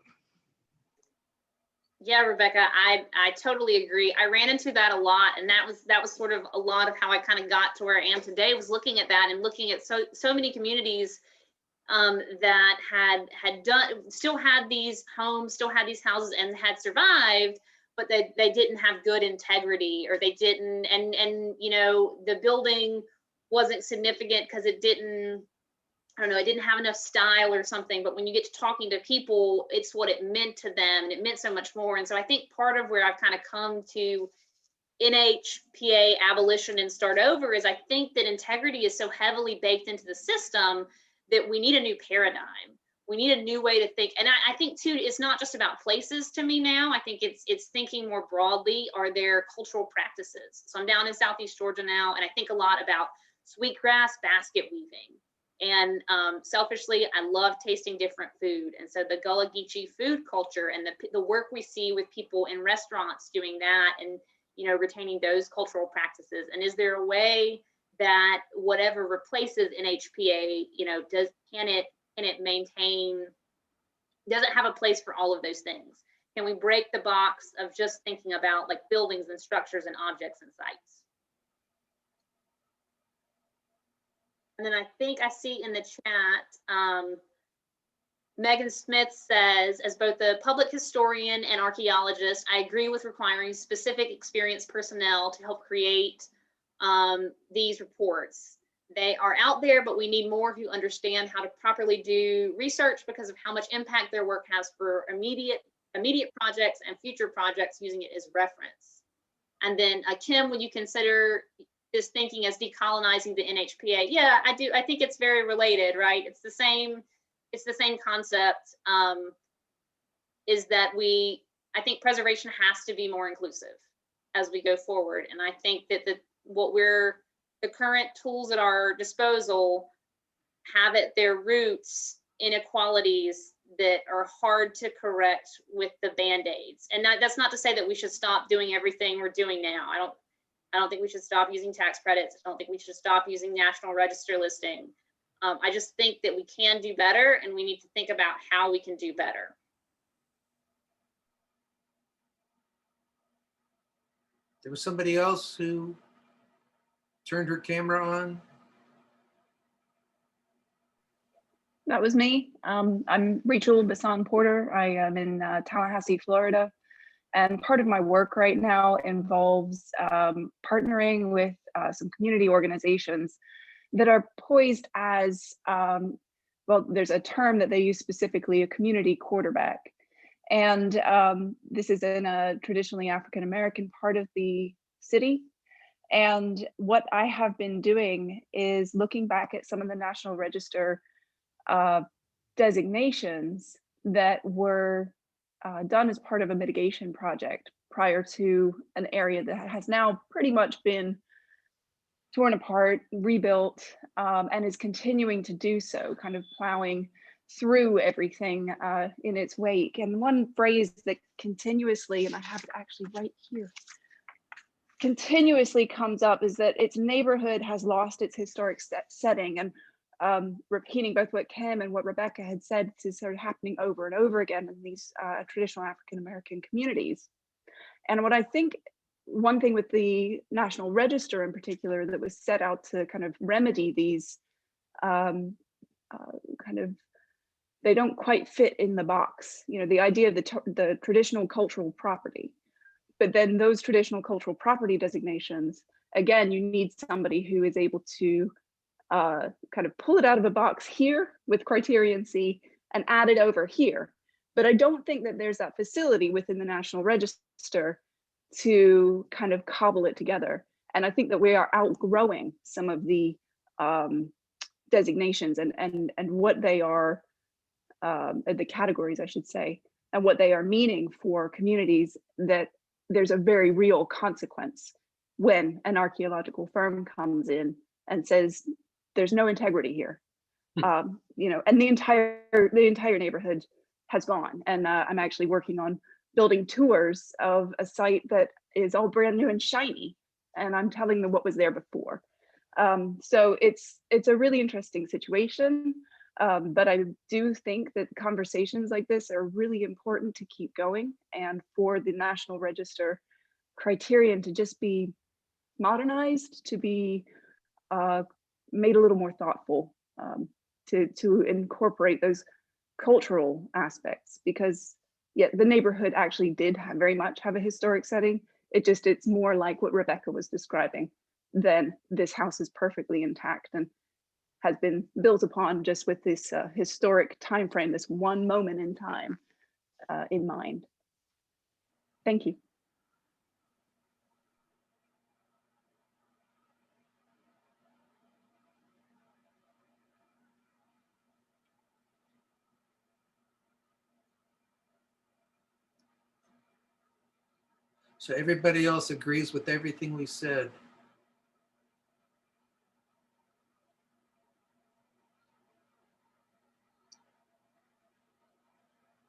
Yeah, Rebecca, I totally agree. I ran into that a lot, and that was sort of a lot of how I kind of got to where I am today, was looking at that and looking at so many communities that still had these homes, still had these houses, and had survived, but they didn't have good integrity, or they didn't, and you know, the building wasn't significant because it didn't, I don't know, it didn't have enough style or something. But when you get to talking to people, it's what it meant to them, and it meant so much more. And so I think part of where I've kind of come to NHPA abolition and start over is I think that integrity is so heavily baked into the system that we need a new paradigm. We need a new way to think. And I think too, it's not just about places to me now. I think it's thinking more broadly. Are there cultural practices? So I'm down in Southeast Georgia now, and I think a lot about sweetgrass basket weaving. And selfishly, I love tasting different food. And so the Gullah Geechee food culture and the work we see with people in restaurants doing that, and, you know, retaining those cultural practices. And is there a way that whatever replaces NHPA, you know, can it maintain, does it have a place for all of those things? Can we break the box of just thinking about like buildings and structures and objects and sites? And then I think I see in the chat, Megan Smith says, as both a public historian and archaeologist, I agree with requiring specific experienced personnel to help create these reports. They are out there, but we need more who understand how to properly do research because of how much impact their work has for immediate projects and future projects using it as reference. And then Kim, would you consider this thinking as decolonizing the NHPA? Yeah, I do. I think it's very related, right? It's the same concept, is that I think preservation has to be more inclusive as we go forward. And I think that the current tools at our disposal have at their roots inequalities that are hard to correct with the Band-Aids. And that's not to say that we should stop doing everything we're doing now. I don't think we should stop using tax credits. I don't think we should stop using National Register listing. I just think that we can do better, and we need to think about how we can do better. There was somebody else who turned her camera on. That was me. I'm Rachel Bassan Porter. I am in Tallahassee, Florida. And part of my work right now involves partnering with some community organizations that are poised as, well, there's a term that they use specifically, a community quarterback. And this is in a traditionally African-American part of the city. And what I have been doing is looking back at some of the National Register designations that were done as part of a mitigation project prior to an area that has now pretty much been torn apart, rebuilt, and is continuing to do so, kind of plowing through everything in its wake. And one phrase that continuously, and I have it actually right here, continuously comes up is that its neighborhood has lost its historic setting. And repeating both what Kim and what Rebecca had said, is sort of happening over and over again in these traditional African-American communities. And what I think, one thing with the National Register in particular that was set out to kind of remedy these they don't quite fit in the box. You know, the idea of the traditional cultural property, but then those traditional cultural property designations, again, you need somebody who is able to kind of pull it out of a box here with criterion C and add it over here. But I don't think that there's that facility within the National Register to kind of cobble it together. And I think that we are outgrowing some of the designations and what they are, the categories, I should say, and what they are meaning for communities, that there's a very real consequence when an archaeological firm comes in and says, there's no integrity here. You know, and the entire neighborhood has gone. And I'm actually working on building tours of a site that is all brand new and shiny, and I'm telling them what was there before. So it's a really interesting situation, but I do think that conversations like this are really important to keep going, and for the National Register criterion to just be modernized, to be made a little more thoughtful, to incorporate those cultural aspects, because yeah, the neighborhood actually did very much have a historic setting. It's more like what Rebecca was describing, than this house is perfectly intact and has been built upon just with this historic time frame, this one moment in time in mind. Thank you. So everybody else agrees with everything we said.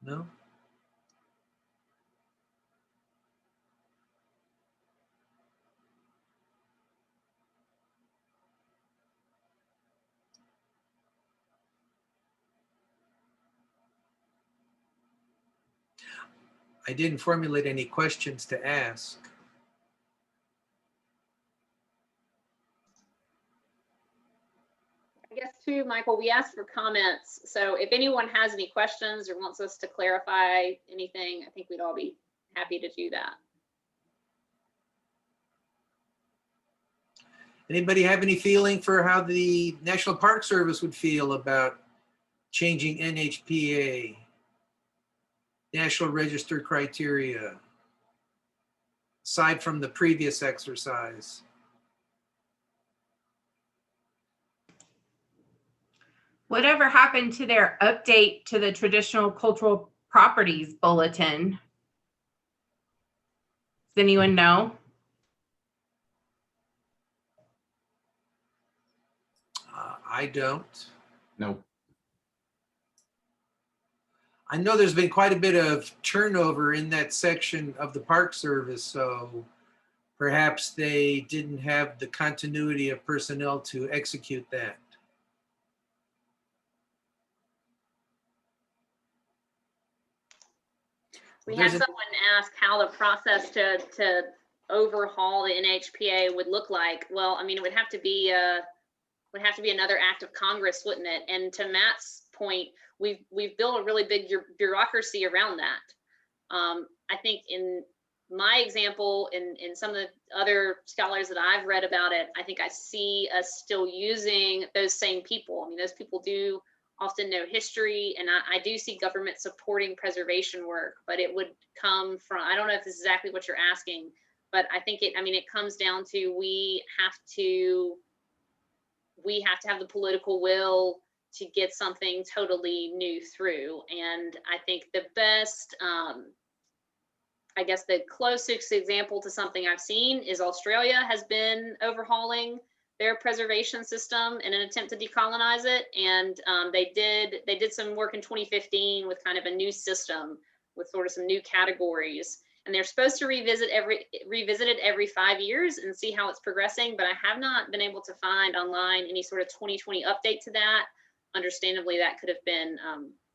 No? I didn't formulate any questions to ask. I guess too, Michael, we asked for comments. So if anyone has any questions or wants us to clarify anything, I think we'd all be happy to do that. Anybody have any feeling for how the National Park Service would feel about changing NHPA, National Register criteria, aside from the previous exercise? Whatever happened to their update to the traditional cultural properties bulletin? Does anyone know? I don't. Nope. I know there's been quite a bit of turnover in that section of the Park Service, so perhaps they didn't have the continuity of personnel to execute that. We There's had a- someone ask how the process to overhaul the NHPA would look like. Well, I mean, it would have to be another act of Congress, wouldn't it? And to Matt's point, we've built a really big bureaucracy around that. I think in my example, in some of the other scholars that I've read about it, I think I see us still using those same people. I mean, those people do often know history, and I do see government supporting preservation work, but it would come from, I don't know if this is exactly what you're asking, but I think it comes down to we have to have the political will to get something totally new through. And I think the best, I guess the closest example to something I've seen is Australia has been overhauling their preservation system in an attempt to decolonize it. And they did some work in 2015 with kind of a new system with sort of some new categories. And they're supposed to revisit it every 5 years and see how it's progressing, but I have not been able to find online any sort of 2020 update to that. Understandably, that could have been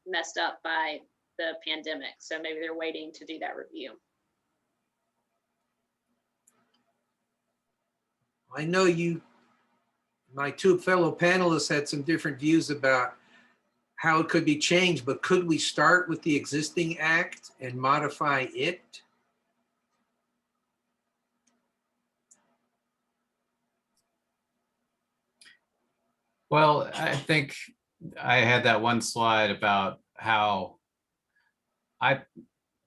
messed up by the pandemic, so maybe they're waiting to do that review. I know my two fellow panelists had some different views about how it could be changed, but could we start with the existing act and modify it? Well, I think I had that one slide about how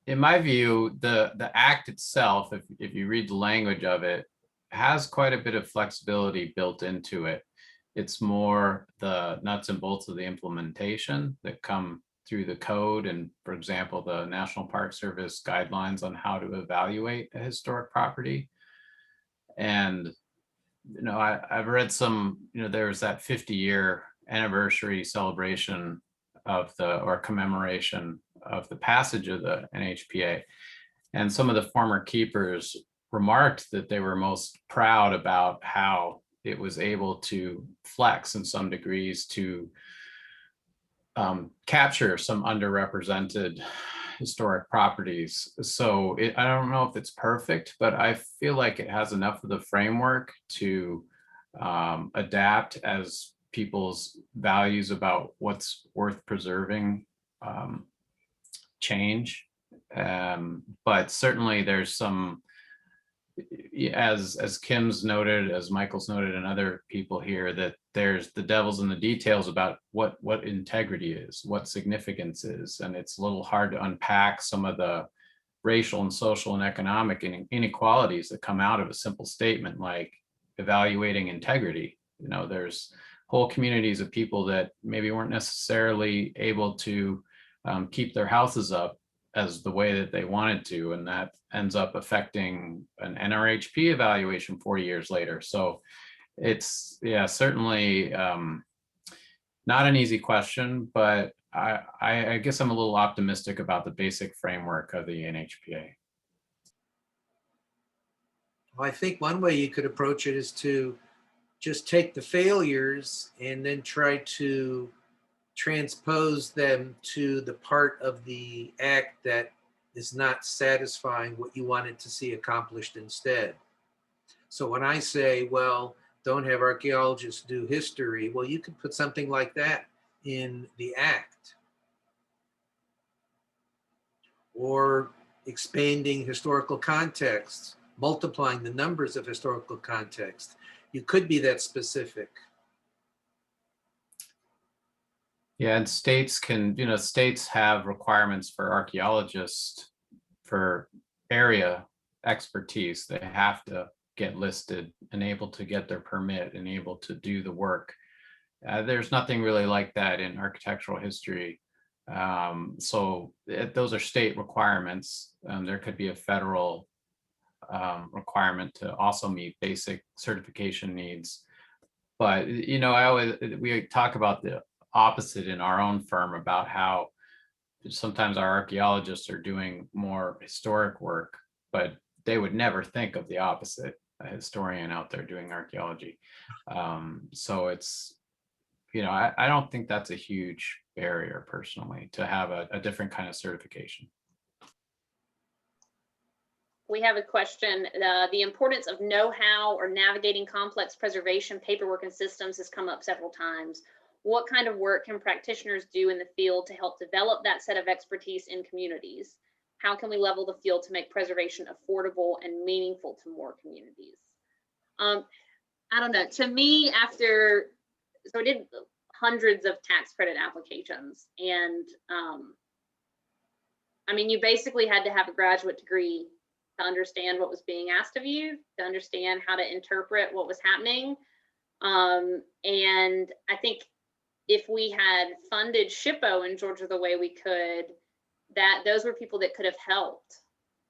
in my view, the act itself, if you read the language of it, has quite a bit of flexibility built into it. It's more the nuts and bolts of the implementation that come through the code and, for example, the National Park Service guidelines on how to evaluate a historic property. And I've read some, there was that 50-year anniversary celebration of or commemoration of the passage of the NHPA. And some of the former keepers remarked that they were most proud about how it was able to flex in some degrees to capture some underrepresented historic properties. So I don't know if it's perfect, but I feel like it has enough of the framework to adapt as people's values about what's worth preserving change. But certainly there's some, as Kim's noted, as Michael's noted, and other people here, that there's the devil's in the details about what integrity is, what significance is. And it's a little hard to unpack some of the racial and social and economic inequalities that come out of a simple statement like evaluating integrity. There's whole communities of people that maybe weren't necessarily able to keep their houses up as the way that they wanted to, and that ends up affecting an NRHP evaluation 40 years later. So it's, certainly not an easy question, but I guess I'm a little optimistic about the basic framework of the NHPA. Well, I think one way you could approach it is to just take the failures and then try to transpose them to the part of the act that is not satisfying what you wanted to see accomplished instead. So when I say, well, don't have archaeologists do history, well, you could put something like that in the act. Or expanding historical contexts, multiplying the numbers of historical context. You could be that specific. Yeah, and states states have requirements for archaeologists for area expertise. They have to get listed and able to get their permit and able to do the work. There's nothing really like that in architectural history. So those are state requirements. There could be a federal requirement to also meet basic certification needs. But, we talk about the opposite in our own firm about how sometimes our archaeologists are doing more historic work, but they would never think of the opposite, a historian out there doing archaeology. So it's, I don't think that's a huge barrier personally to have a different kind of certification. We have a question. The importance of know-how or navigating complex preservation paperwork and systems has come up several times. What kind of work can practitioners do in the field to help develop that set of expertise in communities? How can we level the field to make preservation affordable and meaningful to more communities? I don't know. To me, so I did hundreds of tax credit applications, and you basically had to have a graduate degree to understand what was being asked of you, to understand how to interpret what was happening. And I think if we had funded SHPO in Georgia the way we could, those were people that could have helped,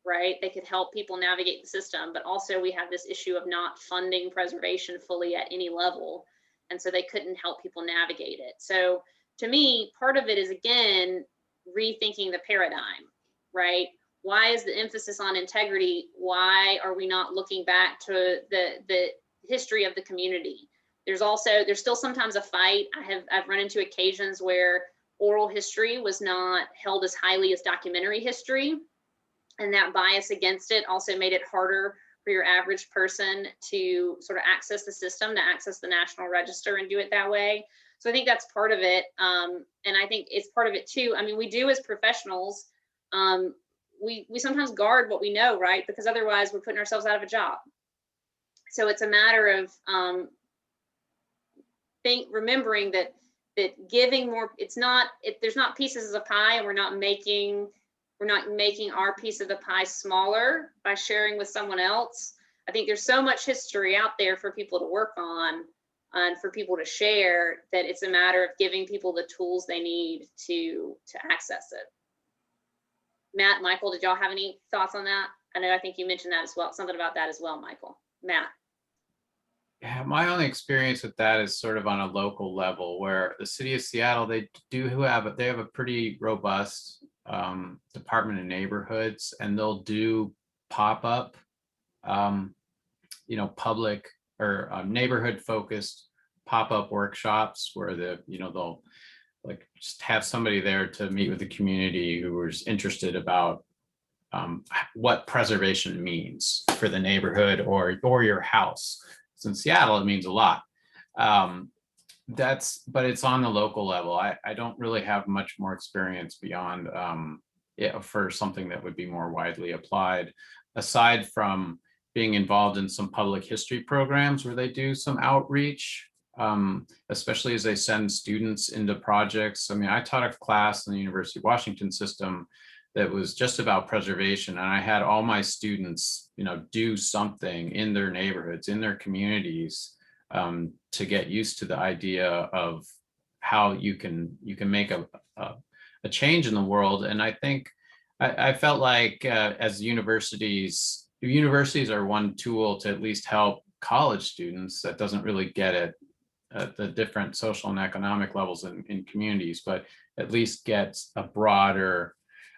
right? They could help people navigate the system, but also we have this issue of not funding preservation fully at any level. And so they couldn't help people navigate it. So to me, part of it is, again, rethinking the paradigm, right? why is the emphasis on integrity? Why are we not looking back to the history of the community? There's still sometimes a fight. I've run into occasions where oral history was not held as highly as documentary history. And that bias against it also made it harder for your average person to sort of access the system, to access the National Register and do it that way. So I think that's part of it. And I think it's part of it too. I mean, we do as professionals, we sometimes guard what we know, right? Because otherwise we're putting ourselves out of a job. So it's a matter of remembering that giving more, there's not pieces of pie, and we're not making our piece of the pie smaller by sharing with someone else. I think there's so much history out there for people to work on and for people to share, that it's a matter of giving people the tools they need to access it. Matt, Michael, did y'all have any thoughts on that? I think you mentioned that as well, something about that as well, Michael. Matt. Yeah, my only experience with that is sort of on a local level, where the city of Seattle, they have a pretty robust Department of Neighborhoods, and they'll do pop-up, public or neighborhood focused pop-up workshops where they'll like just have somebody there to meet with the community who is interested about what preservation means for the neighborhood or your house. So in Seattle, it means a lot. But it's on the local level. I don't really have much more experience beyond for something that would be more widely applied, aside from being involved in some public history programs where they do some outreach, especially as they send students into projects. I mean, I taught a class in the University of Washington system that was just about preservation, and I had all my students, do something in their neighborhoods, in their communities, to get used to the idea of how you can make a change in the world. And I think I felt like as universities are one tool to at least help college students that doesn't really get it at the different social and economic levels in communities, but at least gets a broader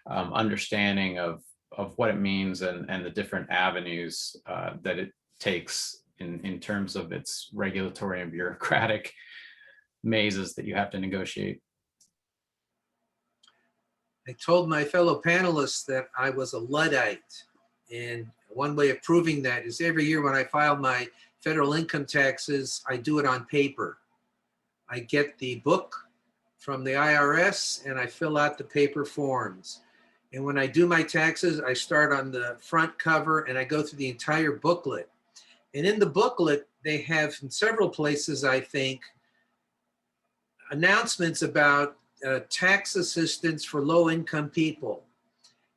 understanding of what it means and the different avenues that it takes in terms of its regulatory and bureaucratic mazes that you have to negotiate. I told my fellow panelists that I was a Luddite. And one way of proving that is every year when I file my federal income taxes, I do it on paper. I get the book from the IRS and I fill out the paper forms. And when I do my taxes, I start on the front cover and I go through the entire booklet. And in the booklet, they have in several places, I think, announcements about tax assistance for low-income people.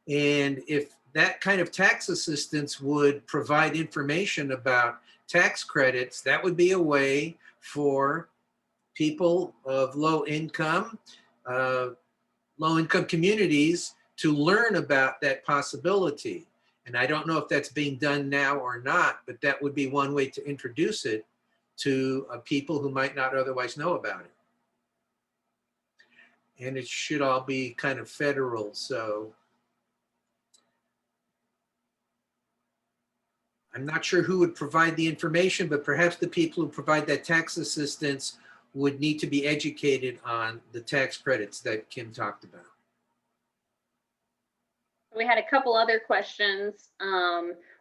And if that kind of tax assistance would provide information about tax credits, that would be a way for people of low income communities to learn about that possibility. And I don't know if that's being done now or not, but that would be one way to introduce it to people who might not otherwise know about it. And it should all be kind of federal. So I'm not sure who would provide the information, but perhaps the people who provide that tax assistance would need to be educated on the tax credits that Kim talked about. We had a couple other questions.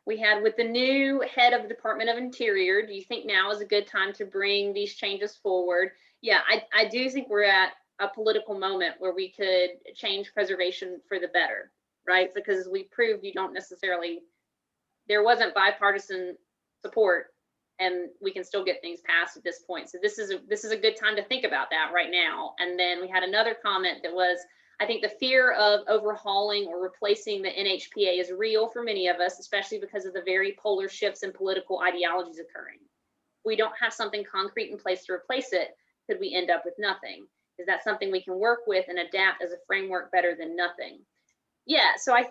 We had, with the new head of the Department of Interior, do you think now is a good time to bring these changes forward? Yeah, I do think we're at a political moment where we could change preservation for the better, right? Because we proved there wasn't bipartisan support, and we can still get things passed at this point. So this is a good time to think about that right now. And then we had another comment that was, I think the fear of overhauling or replacing the NHPA is real for many of us, especially because of the very polar shifts in political ideologies occurring. If we don't have something concrete in place to replace it, could we end up with nothing? Is that something we can work with and adapt as a framework better than nothing? Yeah, so I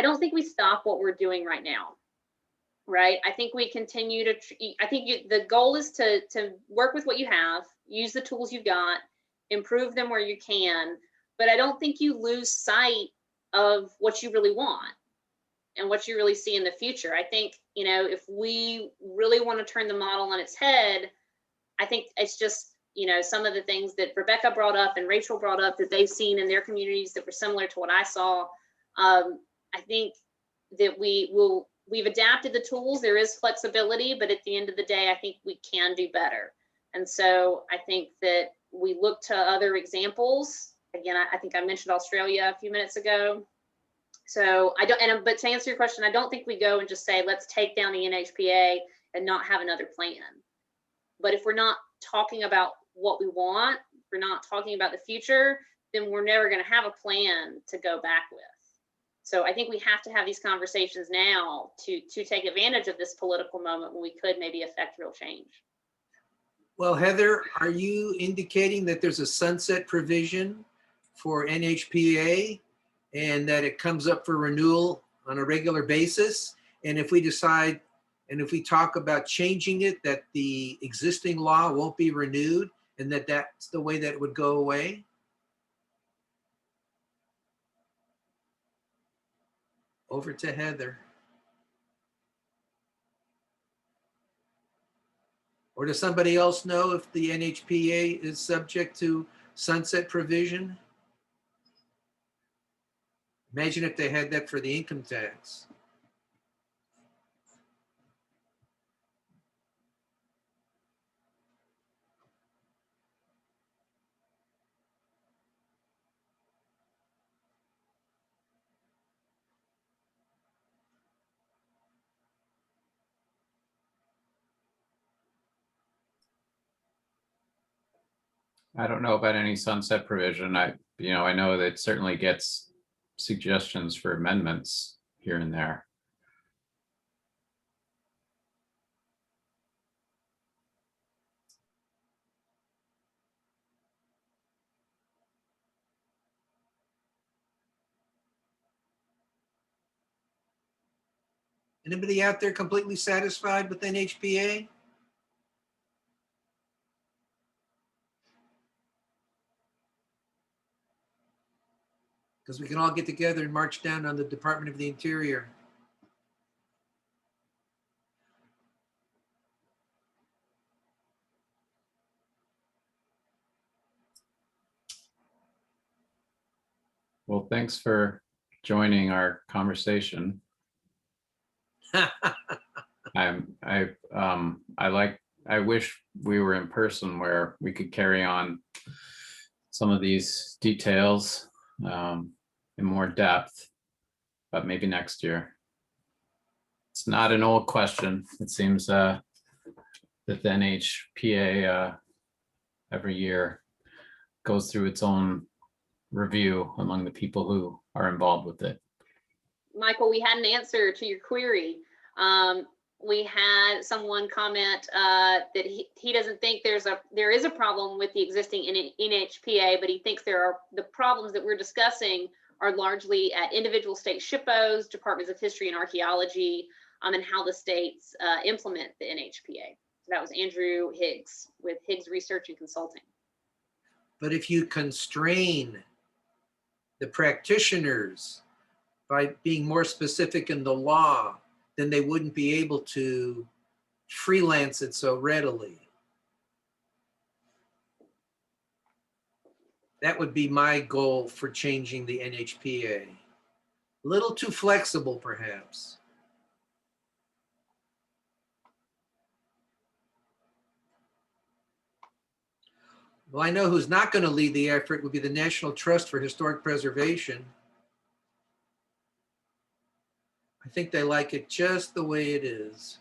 don't think we stop what we're doing right now, right? I think we continue to, the goal is to work with what you have, use the tools you've got, improve them where you can, but I don't think you lose sight of what you really want. and what you really see in the future. I think, you know, if we really want to turn the model on its head, I think it's just, you know, some of the things that Rebecca brought up and Rachel brought up that they've seen in their communities that were similar to what I saw. I think that we've adapted the tools. There is flexibility, but at the end of the day, I think we can do better. And so I think that we look to other examples. Again, I think I mentioned Australia a few minutes ago. So but to answer your question, I don't think we go and just say, let's take down the NHPA and not have another plan. But if we're not talking about what we want, if we're not talking about the future, then we're never going to have a plan to go back with. So I think we have to have these conversations now to take advantage of this political moment when we could maybe affect real change. Well, Heather, are you indicating that there's a sunset provision for NHPA and that it comes up for renewal on a regular basis? And if we decide, and if we talk about changing it, that the existing law won't be renewed and that that's the way that it would go away? Over to Heather. Or does somebody else know if the NHPA is subject to sunset provision? Imagine if they had that for the income tax. I don't know about any sunset provision. I know that it certainly gets suggestions for amendments here and there. Anybody out there completely satisfied with NHPA? Because we can all get together and march down on the Department of the Interior. Well, thanks for joining our conversation. I wish we were in person where we could carry on some of these details in more depth, but maybe next year. It's not an old question. It seems that the NHPA every year goes through its own review among the people who are involved with it. Michael, we had an answer to your query. We had someone comment that he doesn't think there is a problem with the existing NHPA, but he thinks the problems that we're discussing are largely at individual state SHPOs, Departments of History and Archaeology, and how the states implement the NHPA. So that was Andrew Higgs with Higgs Research and Consulting. But if you constrain the practitioners by being more specific in the law, then they wouldn't be able to freelance it so readily. That would be my goal for changing the NHPA. A little too flexible, perhaps. Well, I know who's not going to lead the effort would be the National Trust for Historic Preservation. I think they like it just the way it is.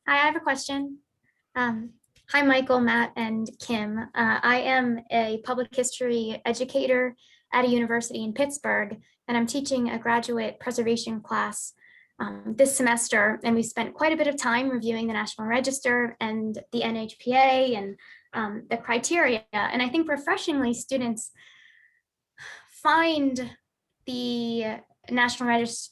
Hi, I have a question. Hi, Michael, Matt, and Kim. I am a public history educator at a university in Pittsburgh, and I'm teaching a graduate preservation class this semester. And we spent quite a bit of time reviewing the National Register and the NHPA and the criteria. And I think refreshingly, students find the National Register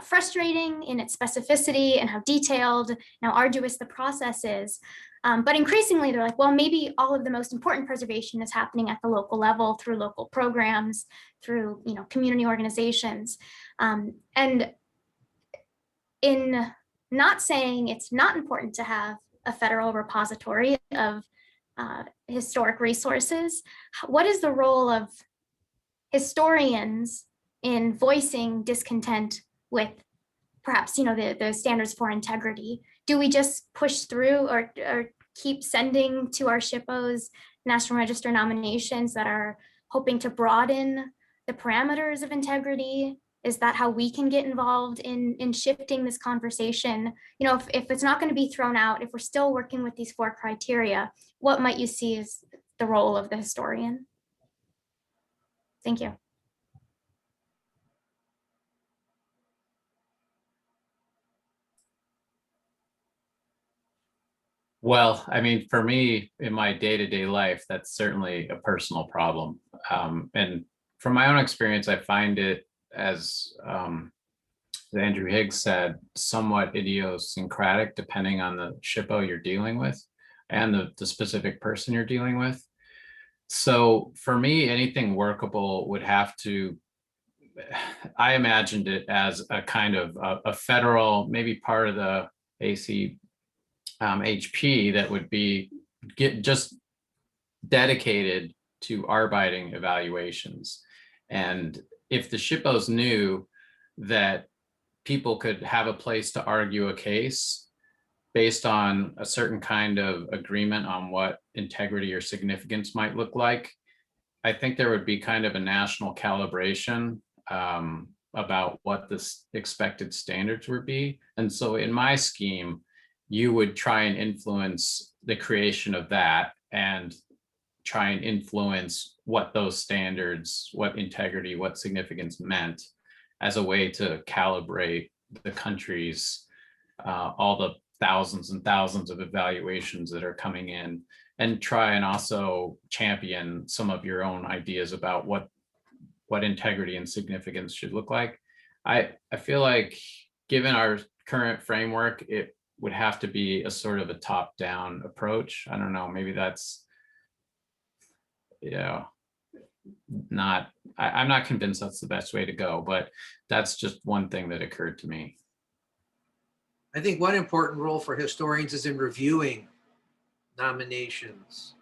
frustrating in its specificity and how detailed and how arduous the process is. But increasingly, they're like, well, maybe all of the most important preservation is happening at the local level through local programs, through community organizations. And in not saying it's not important to have a federal repository of historic resources, what is the role of historians in voicing discontent with perhaps the standards for integrity? Do we just push through or keep sending to our SHPOs National Register nominations that are hoping to broaden the parameters of integrity? Is that how we can get involved in shifting this conversation? If it's not going to be thrown out, if we're still working with these 4 criteria, what might you see as the role of the historian? Thank you. Well, I mean, for me, in my day-to-day life, that's certainly a personal problem. And from my own experience, I find it, as Andrew Higgs said, somewhat idiosyncratic depending on the SHPO you're dealing with and the specific person you're dealing with. So for me, anything workable would have to, I imagined it as a kind of a federal, maybe part of the NCPH that would be just dedicated to arbeiting evaluations. And if the SHPOs knew that people could have a place to argue a case based on a certain kind of agreement on what integrity or significance might look like, I think there would be kind of a national calibration about what the expected standards would be. And so in my scheme, you would try and influence the creation of that and try and influence what those standards, what integrity, what significance meant as a way to calibrate the country's, all the thousands and thousands of evaluations that are coming in, and try and also champion some of your own ideas about what integrity and significance should look like. I feel like given our current framework, it would have to be a sort of a top-down approach. I don't know, maybe that's, I'm not convinced that's the best way to go, but that's just one thing that occurred to me. I think one important role for historians is in reviewing nominations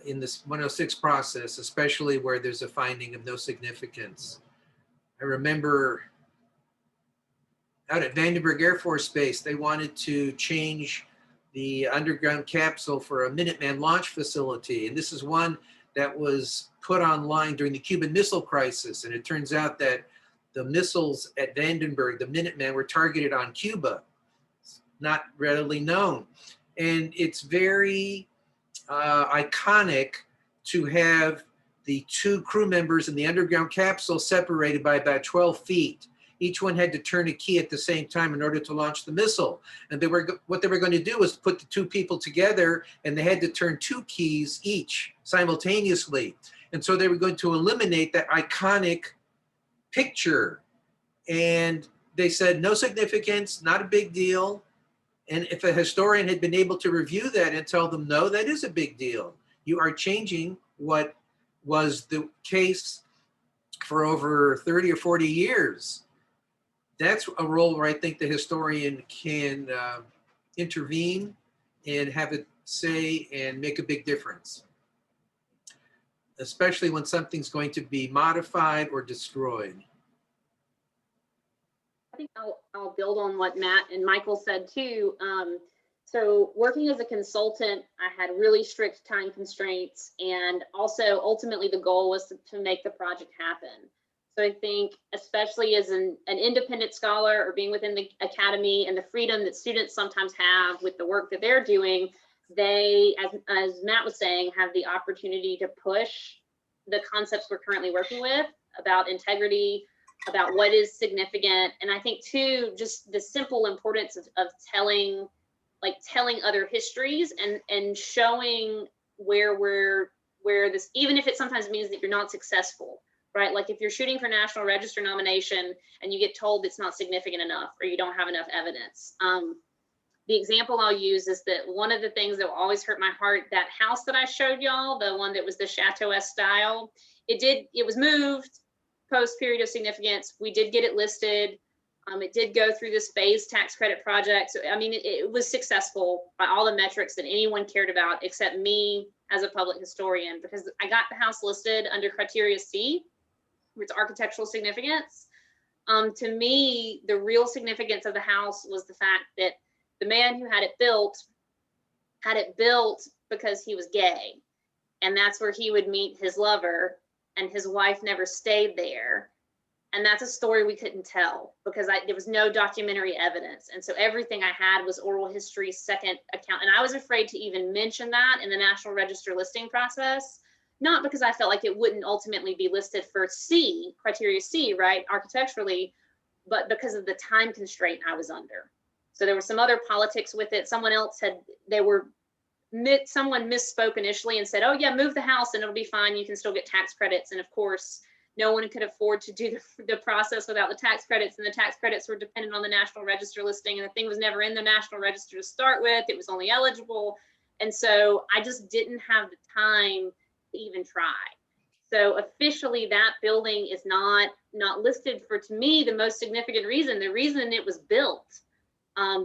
in this 106 process, especially where there's a finding of no significance. I remember out at Vandenberg Air Force Base, they wanted to change the underground capsule for a Minuteman launch facility. And this is one that was put online during the Cuban Missile Crisis. And it turns out that the missiles at Vandenberg, the Minuteman, were targeted on Cuba. It's not readily known. And it's very iconic to have the 2 crew members in the underground capsule separated by about 12 feet. Each one had to turn a key at the same time in order to launch the missile. And what they were going to do was put the 2 people together, and they had to turn 2 keys each simultaneously. And so they were going to eliminate that iconic picture. And they said, no significance, not a big deal. And if a historian had been able to review that and tell them, no, that is a big deal. You are changing what was the case for over 30 or 40 years. That's a role where I think the historian can intervene and have a say and make a big difference, especially when something's going to be modified or destroyed. I think I'll build on what Matt and Michael said too. So working as a consultant, I had really strict time constraints, and also ultimately the goal was to make the project happen. So I think especially as an independent scholar or being within the academy and the freedom that students sometimes have with the work that they're doing, they, as Matt was saying, have the opportunity to push the concepts we're currently working with about integrity, about what is significant. And I think too, just the simple importance of telling like telling other histories and showing where this, even if it sometimes means that you're not successful, right? Like if you're shooting for National Register nomination and you get told it's not significant enough or you don't have enough evidence. The example I'll use is that one of the things that will always hurt my heart, that house that I showed y'all, the one that was the Chateau-esque style, it was moved post period of significance. We did get it listed. It did go through this phased tax credit project. So, I mean, it was successful by all the metrics that anyone cared about, except me as a public historian, because I got the house listed under criteria C, which is architectural significance. To me, the real significance of the house was the fact that the man who had it built because he was gay. And that's where he would meet his lover, and his wife never stayed there. And that's a story we couldn't tell because there was no documentary evidence. And so everything I had was oral history, second account. And I was afraid to even mention that in the National Register listing process, not because I felt like it wouldn't ultimately be listed for C, criteria C, right, architecturally, but because of the time constraint I was under. So there was some other politics with it. Someone misspoke initially and said, oh yeah, move the house and it'll be fine. You can still get tax credits. And of course, no one could afford to do the process without the tax credits, and the tax credits were dependent on the National Register listing, and the thing was never in the National Register to start with. It was only eligible. And so I just didn't have the time to even try. So officially that building is not listed for, to me, the most significant reason, the reason it was built.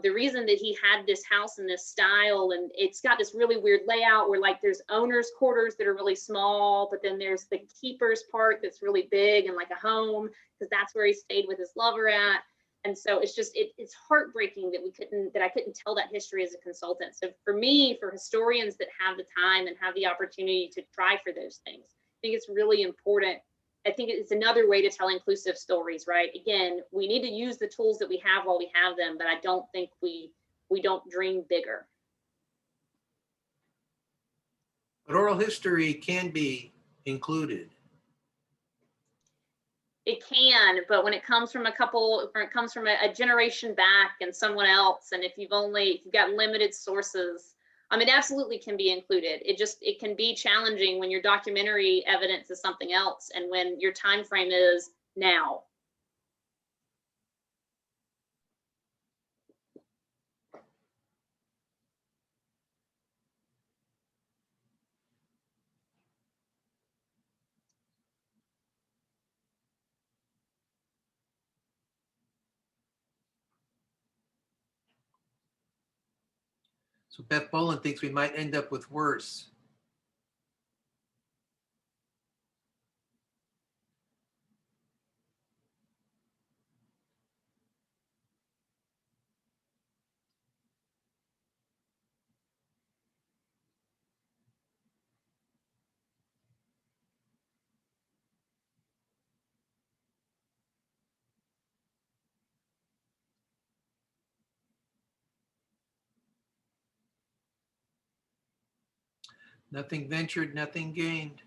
The reason that he had this house in this style, and it's got this really weird layout where like there's owners' quarters that are really small, but then there's the keeper's part that's really big and like a home, because that's where he stayed with his lover at. And so it's just, it's heartbreaking that I couldn't tell that history as a consultant. So for me, for historians that have the time and have the opportunity to try for those things, I think it's really important. I think it's another way to tell inclusive stories, right? Again, we need to use the tools that we have while we have them, but I don't think we don't dream bigger. But oral history can be included. It can, but when it comes from a generation back and someone else, and if you've got limited sources, it absolutely can be included. It can be challenging when your documentary evidence is something else and when your time frame is now. So Beth Boland thinks we might end up with worse. Nothing ventured, nothing gained.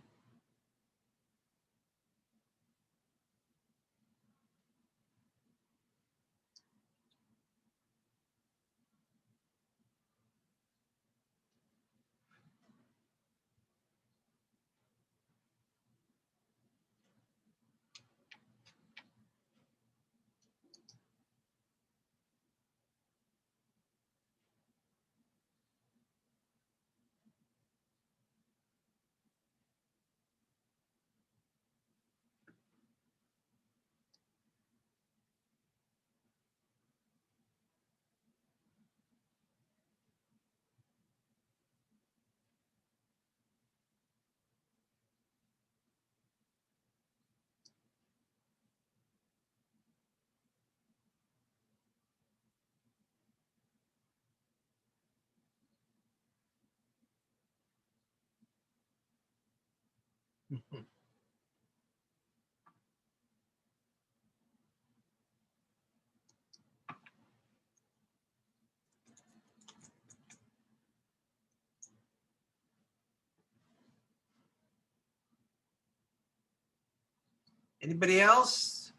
Anybody else?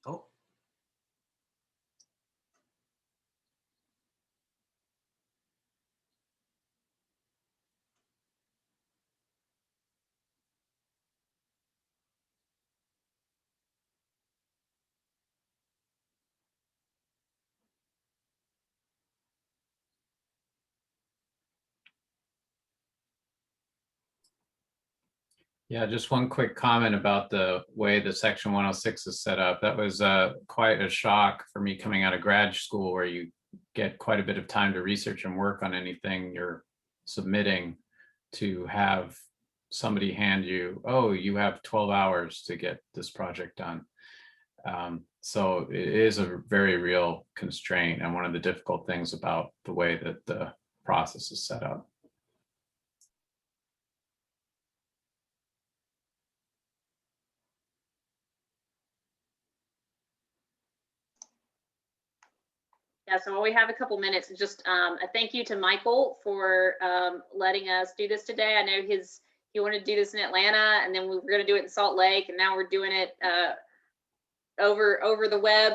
Oh. Yeah, just one quick comment about the way the Section 106 is set up. That was quite a shock for me coming out of grad school, where you get quite a bit of time to research and work on anything you're submitting, to have somebody hand you, oh, you have 12 hours to get this project done. So it is a very real constraint, and one of the difficult things about the way that the process is set up. Yeah, so while we have a couple minutes, just a thank you to Michael for letting us do this today. I know he wanted to do this in Atlanta, and then we were going to do it in Salt Lake, and now we're doing it over the web.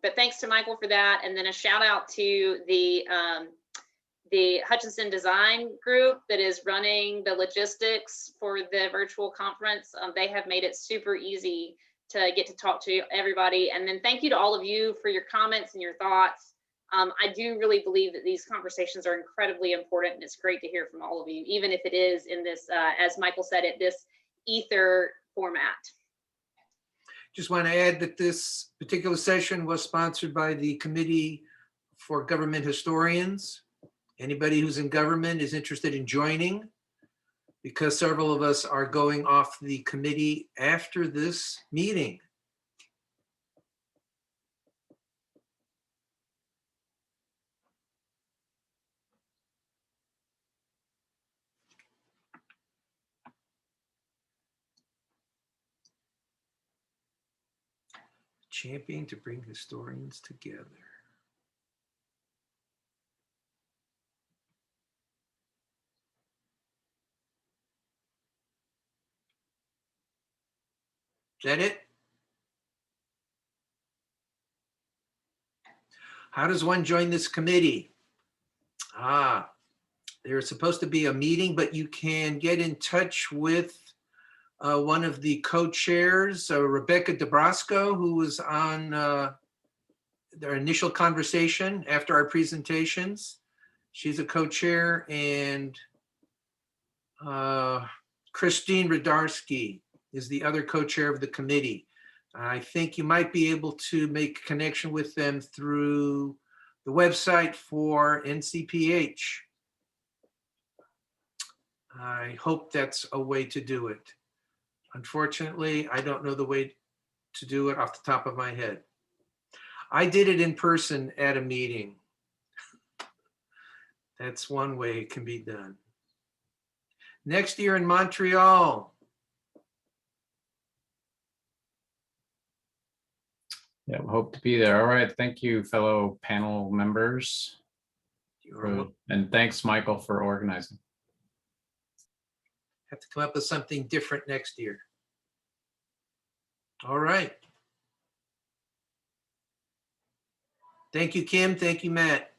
But thanks to Michael for that, and then a shout out to the Hutchinson Design Group that is running the logistics for the virtual conference. They have made it super easy to get to talk to everybody. And then thank you to all of you for your comments and your thoughts. I do really believe that these conversations are incredibly important, and it's great to hear from all of you, even if it is in this, as Michael said, this ether format. Just want to add that this particular session was sponsored by the Committee for Government Historians. Anybody who's in government is interested in joining, because several of us are going off the committee after this meeting. Championing to bring historians together. Is that it? How does one join this committee? There's supposed to be a meeting, but you can get in touch with one of the co-chairs, Rebecca DeBrasco, who was on their initial conversation after our presentations. She's a co-chair, and Christine Radarski is the other co-chair of the committee. I think you might be able to make a connection with them through the website for NCPH. I hope that's a way to do it. Unfortunately, I don't know the way to do it off the top of my head. I did it in person at a meeting. That's one way it can be done. Next year in Montreal. Yeah, we hope to be there. All right. Thank you, fellow panel members. And thanks, Michael, for organizing. Have to come up with something different next year. All right. Thank you, Kim. Thank you, Matt.